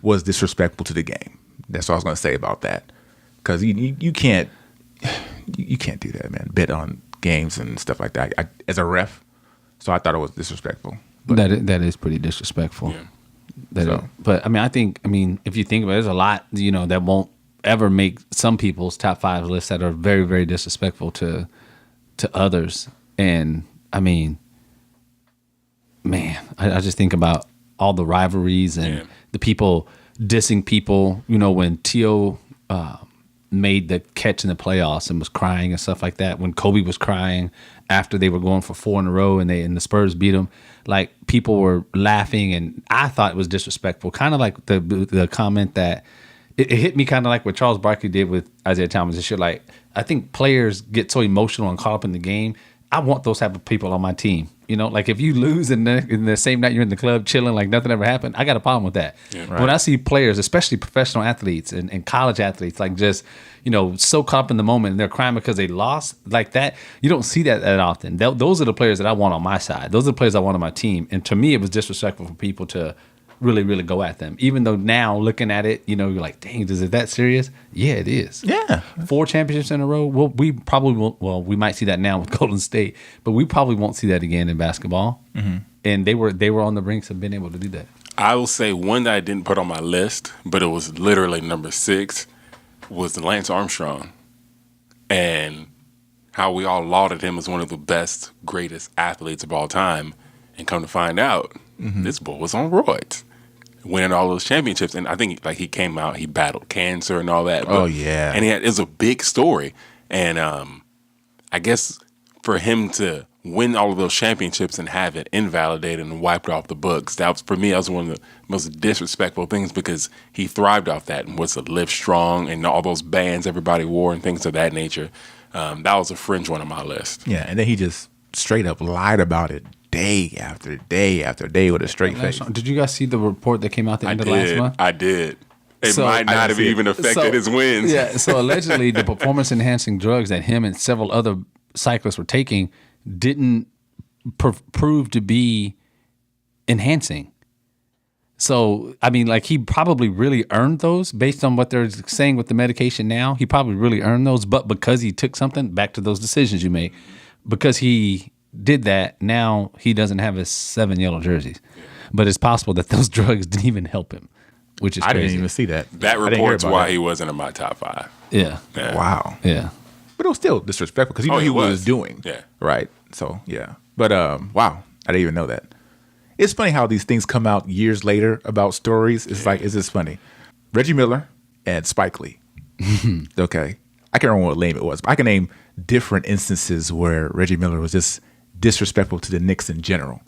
was disrespectful to the game. That's what I was going to say about that. Because you can't do that, man. Bet on games and stuff like that as a ref. So I thought it was disrespectful. But That is pretty disrespectful. Yeah. But I mean, if you think about it, there's a lot, that won't ever make some people's top 5 lists that are very, very disrespectful to others. And I mean, man, I just think about all the rivalries and the people dissing people, when T.O. made the catch in the playoffs and was crying and stuff like that. When Kobe was crying after they were going for 4 in a row and the Spurs beat them, like people were laughing, and I thought it was disrespectful. Kind of like the comment that it hit me, kind of like what Charles Barkley did with Isaiah Thomas and shit. Like, I think players get so emotional and caught up in the game. I want those type of people on my team. Like if you lose in the same night you're in the club chilling like nothing ever happened, I got a problem with that. Yeah, right. When I see players, especially professional athletes and college athletes, like just so caught up in the moment and they're crying because they lost like that, you don't see that often. Those are the players that I want on my side. Those are the players I want on my team. And to me, it was disrespectful for people to really, really go at them. Even though now looking at it, you're like, dang, is it that serious? Yeah, it is. Yeah. 4 championships in a row. Well, we probably won't. Well, we might see that now with Golden State, but we probably won't see that again in basketball. Mm-hmm. And they were on the brinks of being able to do that. I will say one that I didn't put on my list, but it was literally number 6, was Lance Armstrong. And how we all lauded him as one of the best, greatest athletes of all time. And come to find out, this boy was on roids, winning all those championships. And I think he came out, he battled cancer and all that. Oh, yeah. And it was a big story. And I guess for him to win all of those championships and have it invalidated and wiped off the books, that was one of the most disrespectful things, because he thrived off that and was to live strong and all those bands everybody wore and things of that nature. That was a fringe one on my list. Yeah, and then he just straight up lied about it day after day after day with a straight face. Did you guys see the report that came out the end of last month? I did. It might not have even affected his wins. Yeah, so allegedly the performance-enhancing drugs that him and several other cyclists were taking didn't prove to be enhancing. So, I mean, he probably really earned those based on what they're saying with the medication now. He probably really earned those, but because he took something, back to those decisions you made, because he did that, now he doesn't have his 7 yellow jerseys. But it's possible that those drugs didn't even help him, which is crazy. I didn't even see that. That report's why he wasn't in my top 5. Yeah. Wow. Yeah. But it was still disrespectful because he knew what he was doing. Yeah. Right. So, yeah. But, wow. I didn't even know that. It's funny how these things come out years later about stories. It's like, it's just funny. Reggie Miller and Spike Lee. Okay. I can't remember what name it was, but I can name different instances where Reggie Miller was just disrespectful to the Knicks in general.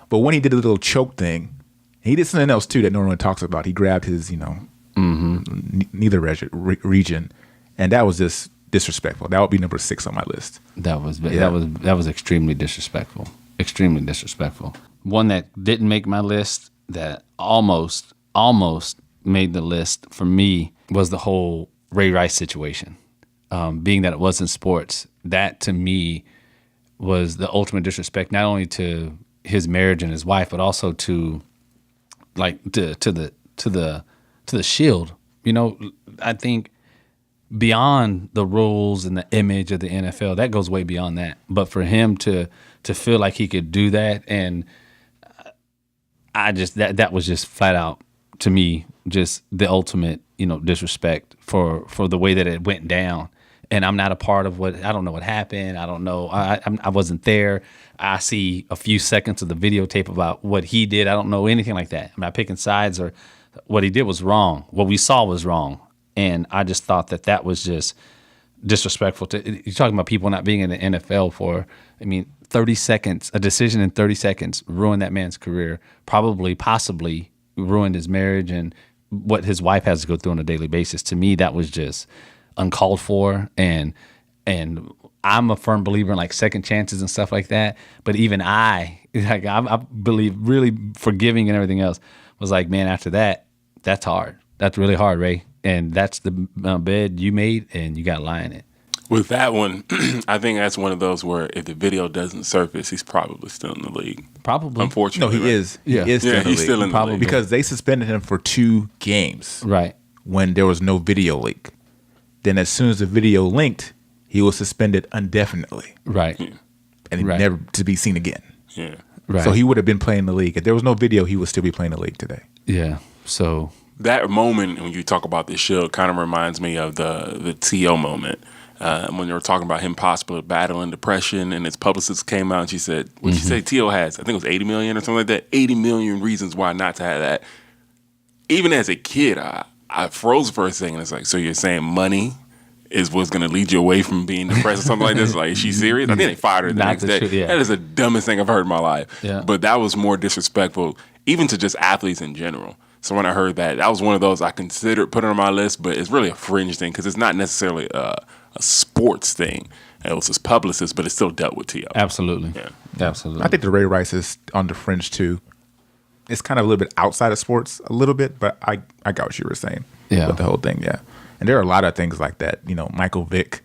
But when he did a little choke thing, he did something else too that no one talks about. He grabbed his, neither region, and that was just disrespectful. That would be number 6 on my list. That was extremely disrespectful. Extremely disrespectful. One that didn't make my list that almost made the list for me was the whole Ray Rice situation. Being that it wasn't sports, that to me was the ultimate disrespect, not only to his marriage and his wife, but also to the shield. I think beyond the rules and the image of the NFL, that goes way beyond that. But for him to feel like he could do that, and I just that was just flat out to me just the ultimate disrespect for the way that it went down. And I'm not a part of I don't know what happened. I don't know. I wasn't there. I see a few seconds of the videotape about what he did. I don't know anything like that. I'm not picking sides, or what he did was wrong. What we saw was wrong. And I just thought that was just disrespectful. You're talking about people not being in the NFL for, 30 seconds, a decision in 30 seconds ruined that man's career, possibly ruined his marriage and what his wife has to go through on a daily basis. To me, that was just uncalled for, and I'm a firm believer in like second chances and stuff like that. But even I believe really forgiving and everything else was like, man, after that, that's hard. That's really hard, Ray. And that's the bed you made, and you got to lie in it. With that one, I think that's one of those where if the video doesn't surface, he's probably still in the league. Probably. Unfortunately. No, he is. He is still in the he's league. still in the league. Because they suspended him for 2 games. Right. When there was no video leak. Then as soon as the video linked, he was suspended indefinitely. Right. Yeah. And never to be seen again. Yeah. Right. So he would have been playing the league. If there was no video, he would still be playing the league today. Yeah. So that moment when you talk about the shield kind of reminds me of the T.O. moment. When they were talking about him possibly battling depression, and his publicist came out and she said, what did she say T.O. has? I think it was 80 million or something like that. 80 million reasons why not to have that. Even as a kid, I froze for a second. It's like, so you're saying money is what's going to lead you away from being depressed or something like this? Like, is she serious? I think they fired her the next day. Yeah. That is the dumbest thing I've heard in my life. Yeah. But that was more disrespectful, even to just athletes in general. So when I heard that, that was one of those I considered putting on my list, but it's really a fringe thing because it's not necessarily a sports thing. It was his publicist, but it still dealt with T.O. Absolutely. Yeah. Absolutely. I think the Ray Rice is on the fringe too. It's kind of a little bit outside of sports, a little bit, but I got what you were saying. Yeah. With the whole thing, yeah. And there are a lot of things like that. Michael Vick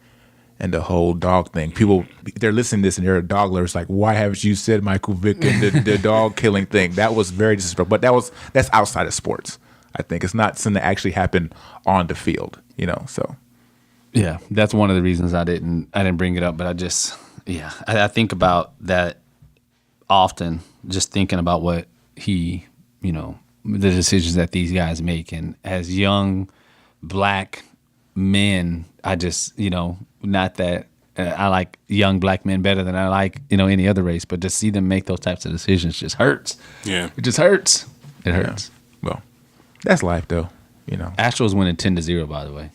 and the whole dog thing. People, they're listening to this and they're dog lovers. Like, why haven't you said Michael Vick and the dog killing thing? That was very disrespectful. But that's outside of sports. I think it's not something that actually happened on the field. So. Yeah, that's one of the reasons I didn't bring it up. But I think about that often. Just thinking about what he, the decisions that these guys make, and as young black men, I just, not that I like young black men better than I like, any other race, but to see them make those types of decisions just hurts. Yeah. It just hurts. It hurts. Yeah. Well, that's life though, Astros winning 10-0, by the way.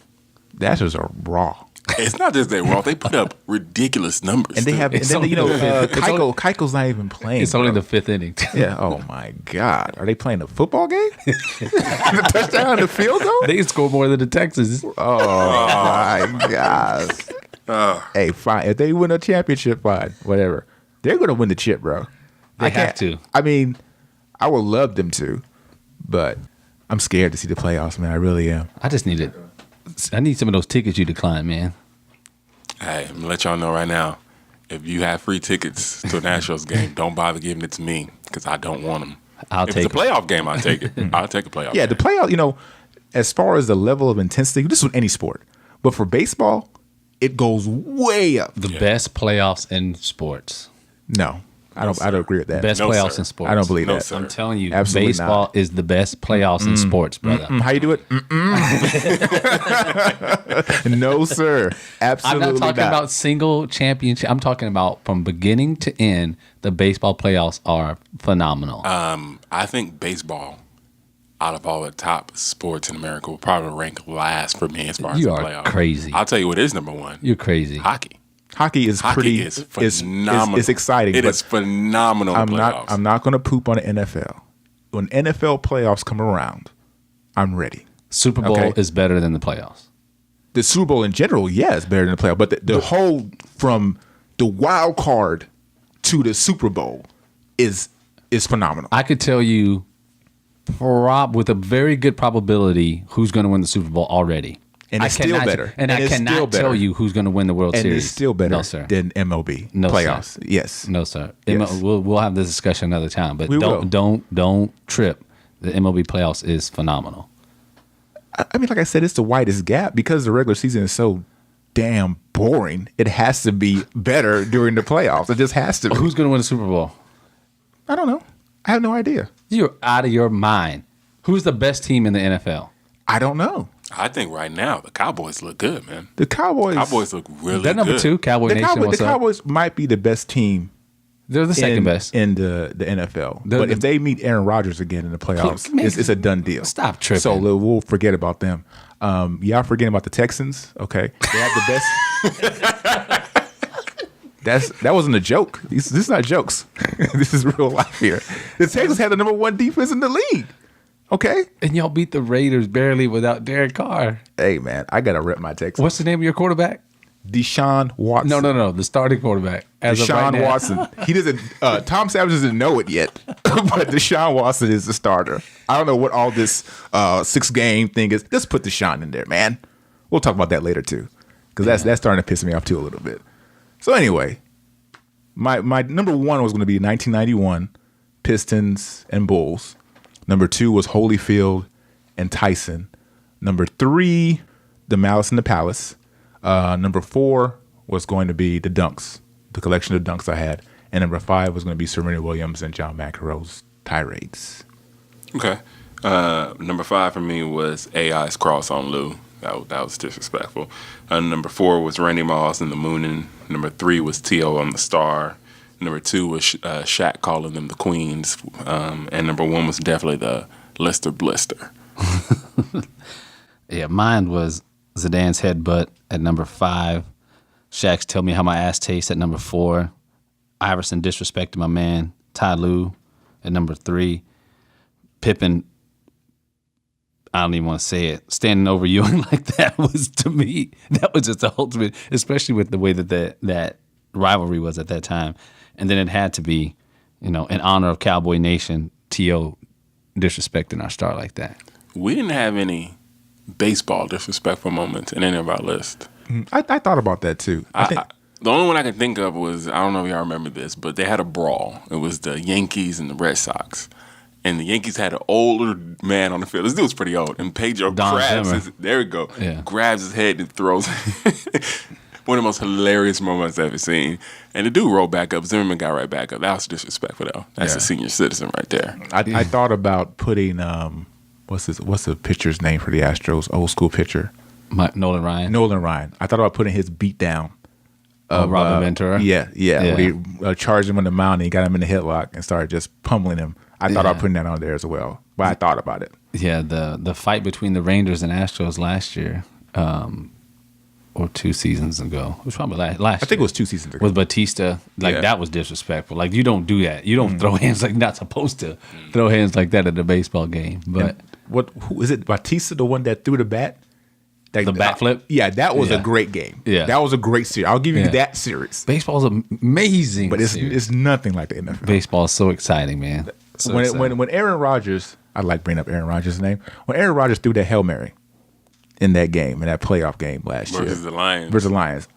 The Astros are raw. It's not just they're raw. They put up ridiculous numbers. And they have, Keiko's not even playing. It's only the 5th inning. Yeah. Oh my God. Are they playing a football game? The touchdown, the field goal? They score more than the Texans. Oh my gosh. Hey, fine. If they win a championship, fine. Whatever. They're gonna win the chip, bro. They have to. I mean, I would love them to, but I'm scared to see the playoffs, man. I really am. I need some of those tickets you declined, man. Hey, I'm going to let y'all know right now. If you have free tickets to an Astros game, don't bother giving it to me because I don't want them. If it's a playoff game, I'll take it. I'll take a playoff game. The playoff, as far as the level of intensity, this is with any sport. But for baseball, it goes way up. The best playoffs in sports. No. I don't agree with that. Best No, playoffs sir. in sports. I don't believe No, that. sir. I'm telling you, Absolutely baseball not. is the best playoffs in sports, brother. How you do it? No, sir. I'm Absolutely not talking about single championship. I'm talking about from beginning to end, the baseball playoffs are phenomenal. I think baseball, out of all the top sports in America, will probably rank last for me as far as You the are playoffs. crazy. I'll tell you what is number one. You're crazy. Hockey. Hockey is Hockey pretty. is phenomenal. It's exciting. It but is phenomenal. in I'm the playoffs. I'm not going to poop on the NFL. When NFL playoffs come around, I'm ready. Super Bowl Okay. is better than the playoffs. The Super Bowl in general, yeah, is better than the playoff. But the whole from the wild card to the Super Bowl is phenomenal. I could tell you with a very good probability who's going to win the Super Bowl already. And it's still better. And I it's still cannot better. tell you who's going to win the World And Series. it's still better No, sir. than MLB No, playoffs. sir. Yes. No, sir. Yes. We'll have this discussion another time. But We will. don't trip. The MLB playoffs is phenomenal. I mean, like I said, it's the widest gap because the regular season is so damn boring. It has to be better during the playoffs. It just has to be. Who's going to win the Super Bowl? I don't know. I have no idea. You're out of your mind. Who's the best team in the NFL? I don't know. I think right now the Cowboys look good, man. The Cowboys. Cowboys look really They're number good. 2, Cowboy Nation. What's The up? Cowboys might be the best team They're the second best. in the NFL. They're but the- if they meet Aaron Rodgers again in the playoffs, Man, it's a done deal. stop tripping. So we'll forget about them. Y'all forgetting about the Texans? Okay, they have the best. That wasn't a joke. This is not jokes. This is real life here. The Texans had the number 1 defense in the league. Okay. And y'all beat the Raiders barely without Derek Carr. Hey man, I gotta rep my Texans. What's the name of your quarterback? Deshaun Watson? No. The starting quarterback. As of right Deshaun now. Watson. He doesn't. Tom Savage doesn't know it yet, but Deshaun Watson is the starter. I don't know what all this 6-game thing is. Just put Deshaun in there, man. We'll talk about that later too, because that's starting to piss me off too a little bit. So anyway, my number 1 was going to be 1991 Pistons and Bulls. Number 2 was Holyfield and Tyson. Number 3, the Malice and the Palace. Number 4 was going to be the Dunks, the collection of dunks I had. And number 5 was going to be Serena Williams and John McEnroe's Tirades. Okay. Number 5 for me was AI's Cross on Lou. That was disrespectful. Number 4 was Randy Moss and the Moonin'. Number 3 was T.O. on the Star. Number 2 was Shaq calling them the Queens. And number 1 was definitely the Lister Blister. Yeah, mine was Zidane's Headbutt at number 5. Shaq's Tell Me How My Ass Tastes at number 4. Iverson disrespected my man Ty Lue at number 3. Pippen, I don't even want to say it, standing over Ewing like that was, to me, that was just the ultimate, especially with the way that rivalry was at that time. And then it had to be, in honor of Cowboy Nation, T.O. disrespecting our star like that. We didn't have any baseball disrespectful moments in any of our list. I thought about that too. I think The only one I can think of was, I don't know if y'all remember this, but they had a brawl. It was the Yankees and the Red Sox. And the Yankees had an older man on the field. This dude was pretty old. And Pedro Don grabs Zimmer. his, there we go, Yeah. grabs his head and throws one of the most hilarious moments I've ever seen. And the dude rolled back up. Zimmerman got right back up. That was disrespectful, though. That's Yeah. a senior citizen right there. I thought about putting what's the pitcher's name for the Astros? Old school pitcher, Nolan Ryan. Nolan Ryan. I thought about putting his beat down. Robin Ventura. Yeah. Yeah. When he charged him on the mound and he got him in the headlock and started just pummeling him. I thought about putting that on there as well, but I thought about it. Yeah, the fight between the Rangers and Astros last year, or 2 seasons ago. It was probably last year. I think it was 2 seasons ago. With Batista, Yeah. that was disrespectful. Like, you don't do that. You don't throw hands like you're not supposed to throw hands like that at a baseball game. But Who is it? Batista, the one that threw the bat? The bat flip? Yeah, that was Yeah. a great game. Yeah. That was a great series. I'll give you Yeah. that series. baseball's amazing. But series. it's nothing like the NFL. Baseball is so exciting, man. So exciting. When Aaron Rodgers, I like bringing up Aaron Rodgers' name. When Aaron Rodgers threw that Hail Mary in that game, in that playoff game last year Versus the Lions. versus the Lions,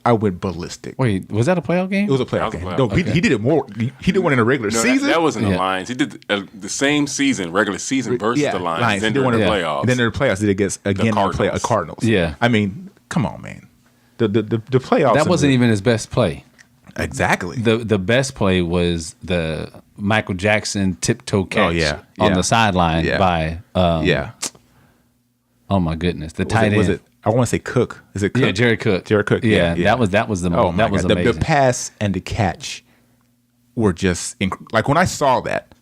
I went ballistic. Wait, was that a playoff game? It was a playoff That was a game. playoff. No, he did it more. He did one in the regular No, season. that wasn't the Yeah. Lions. He did the same season, regular season versus the Lions. He Then did during one the in playoffs. And then in the playoffs, did it against again Cardinals. Cardinals. Yeah. I mean, come on, man. The playoffs. That wasn't even his best play. Exactly. The best play was the Michael Jackson tiptoe catch on the sideline by oh my goodness, the tight end. Was it? I want to say Cook. Is it Cook? Yeah, Jared Cook. Jared Cook. Yeah, that was the moment. That was amazing. The pass and the catch were just like when I saw that,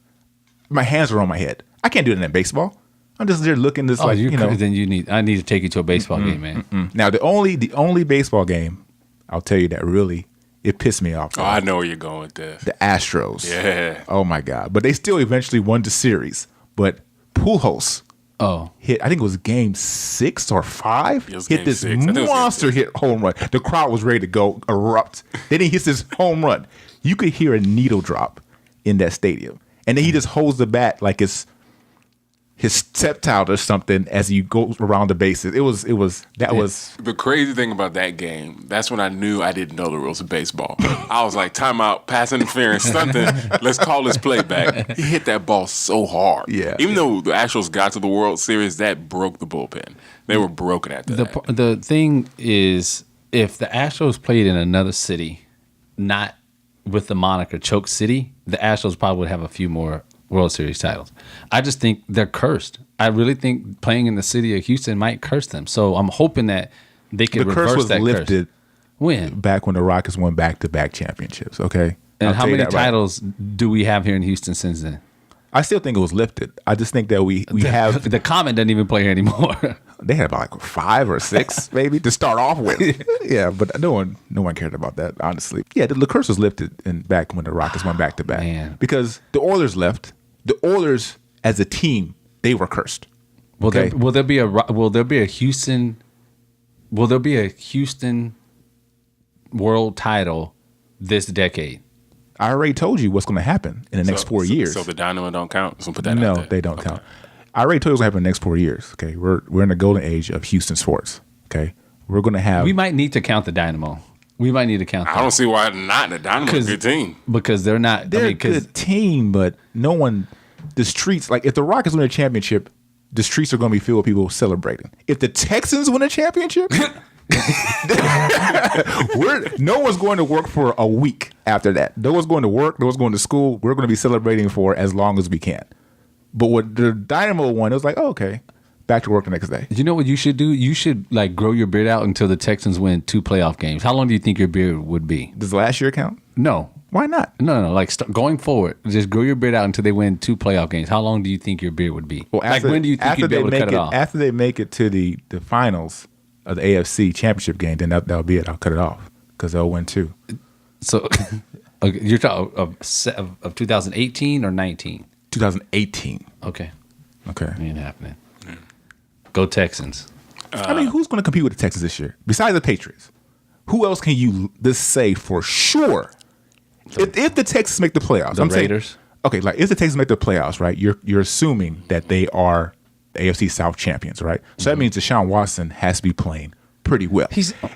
my hands were on my head. I can't do it in baseball. I'm just there looking this Then I need to take you to a baseball game, man. Now the only baseball game I'll tell you that really it pissed me off. Oh, I know where you're going with this. The Astros. Yeah. Oh my God. But they still eventually won the series. But Pujols hit, I think it was game 6 or 5, hit this monster hit home run. The crowd was ready to go erupt. Then he hits this home run. You could hear a needle drop in that stadium. And then he just holds the bat like it's his stepchild or something as he goes around the bases. It was the crazy thing about that game. That's when I knew I didn't know the rules of baseball. I was like, timeout, pass interference, something. Let's call this play back. He hit that ball so hard. Yeah. Even though the Astros got to the World Series, that broke the bullpen. They were broken after that. The thing is, if the Astros played in another city, not with the moniker Choke City, the Astros probably would have a few more World Series titles. I just think they're cursed. I really think playing in the city of Houston might curse them. So I'm hoping that they can reverse that curse. The curse was lifted when? Back when the Rockets won back-to-back championships, okay? And how many titles do we have here in Houston since then? I still think it was lifted. I just think that we have... The Comet doesn't even play here anymore. They had about like 5 or 6 maybe to start off with. Yeah, but no one cared about that, honestly. Yeah, the curse was lifted back when the Rockets won back-to-back. Because the Oilers left. The Oilers as a team, they were cursed. Will there be a Houston world title this decade? I already told you what's going to happen in the next 4 years. So the Dynamo don't count? So put that out there. No, they don't count. I already told you what's going to happen in the next 4 years. Okay, we're in the golden age of Houston sports. Okay, we're going to have. We might need to count the Dynamo. We might need to count them. I don't see why not. The Dynamo's a good team. Because they're not. They're a good team, but no one. The streets, like if the Rockets win a championship, the streets are going to be filled with people celebrating. If the Texans win a championship, no one's going to work for a week after that. No one's going to work. No one's going to school. We're going to be celebrating for as long as we can. But with the Dynamo one, it was like, oh, okay, back to work the next day. You know what you should do? You should like grow your beard out until the Texans win 2 playoff games. How long do you think your beard would be? Does last year count? No. Why not? No. Like going forward, just grow your beard out until they win 2 playoff games. How long do you think your beard would be? Well, like when do you think you'd be able to cut it off? After they make it to the finals of the AFC championship game, then that'll be it. I'll cut it off because they'll win 2. So you're talking of 2018 or 19? 2018. Okay. Ain't happening. Yeah. Go Texans. I mean, who's going to compete with the Texans this year besides the Patriots? Who else can you say for sure? If the Texans make the playoffs, the Raiders. Okay, like if the Texans make the playoffs, right? You're assuming that they are the AFC South champions, right? So that means Deshaun Watson has to be playing pretty well.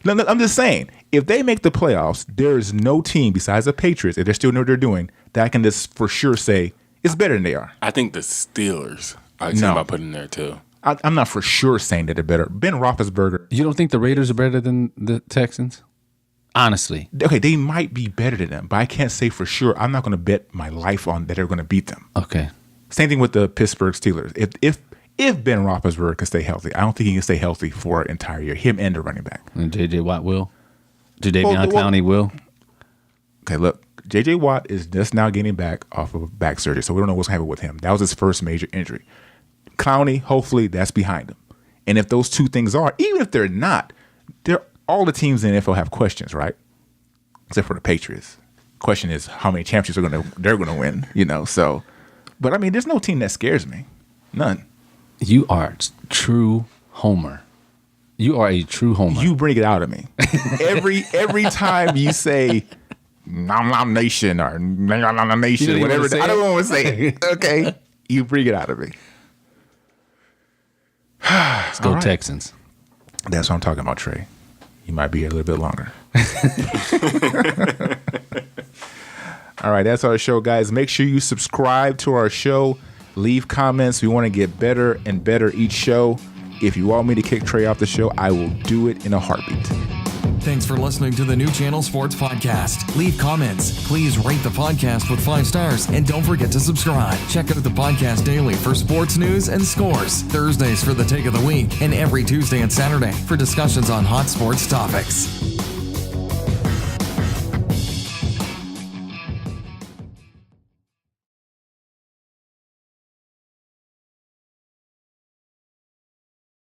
No, I'm just saying, if they make the playoffs, there is no team besides the Patriots, if they're still doing what they're doing, that can just for sure say it's better than they are. I think the Steelers I think about putting there too. I'm not for sure saying that they're better. Ben Roethlisberger. You don't think the Raiders are better than the Texans? Honestly. Okay, they might be better than them, but I can't say for sure. I'm not going to bet my life on that they're going to beat them. Okay. Same thing with the Pittsburgh Steelers. If Ben Roethlisberger can stay healthy, I don't think he can stay healthy for an entire year. Him and the running back. And J.J. Watt will? Jadeveon Clowney will? Okay, look. J.J. Watt is just now getting back off of back surgery, so we don't know what's happening with him. That was his first major injury. Clowney, hopefully, that's behind him. And if those two things are, even if they're not, all the teams in the NFL have questions, right? Except for the Patriots. Question is how many championships they're going to win, So, but I mean, there's no team that scares me. None. You are true homer. You are a true homer. You bring it out of me. Every time you say Nom Nom Nation or Nom Nom Nation, whatever. I don't want to say it. Okay. You bring it out of me. Let's go Texans. That's what I'm talking about, Trey. You might be here a little bit longer. All right, that's our show, guys. Make sure you subscribe to our show. Leave comments. We want to get better and better each show. If you want me to kick Trey off the show, I will do it in a heartbeat. Thanks for listening to the New Channel Sports Podcast. Leave comments. Please rate the podcast with 5 stars. And don't forget to subscribe. Check out the podcast daily for sports news and scores. Thursdays for the take of the week. And every Tuesday and Saturday for discussions on hot sports topics.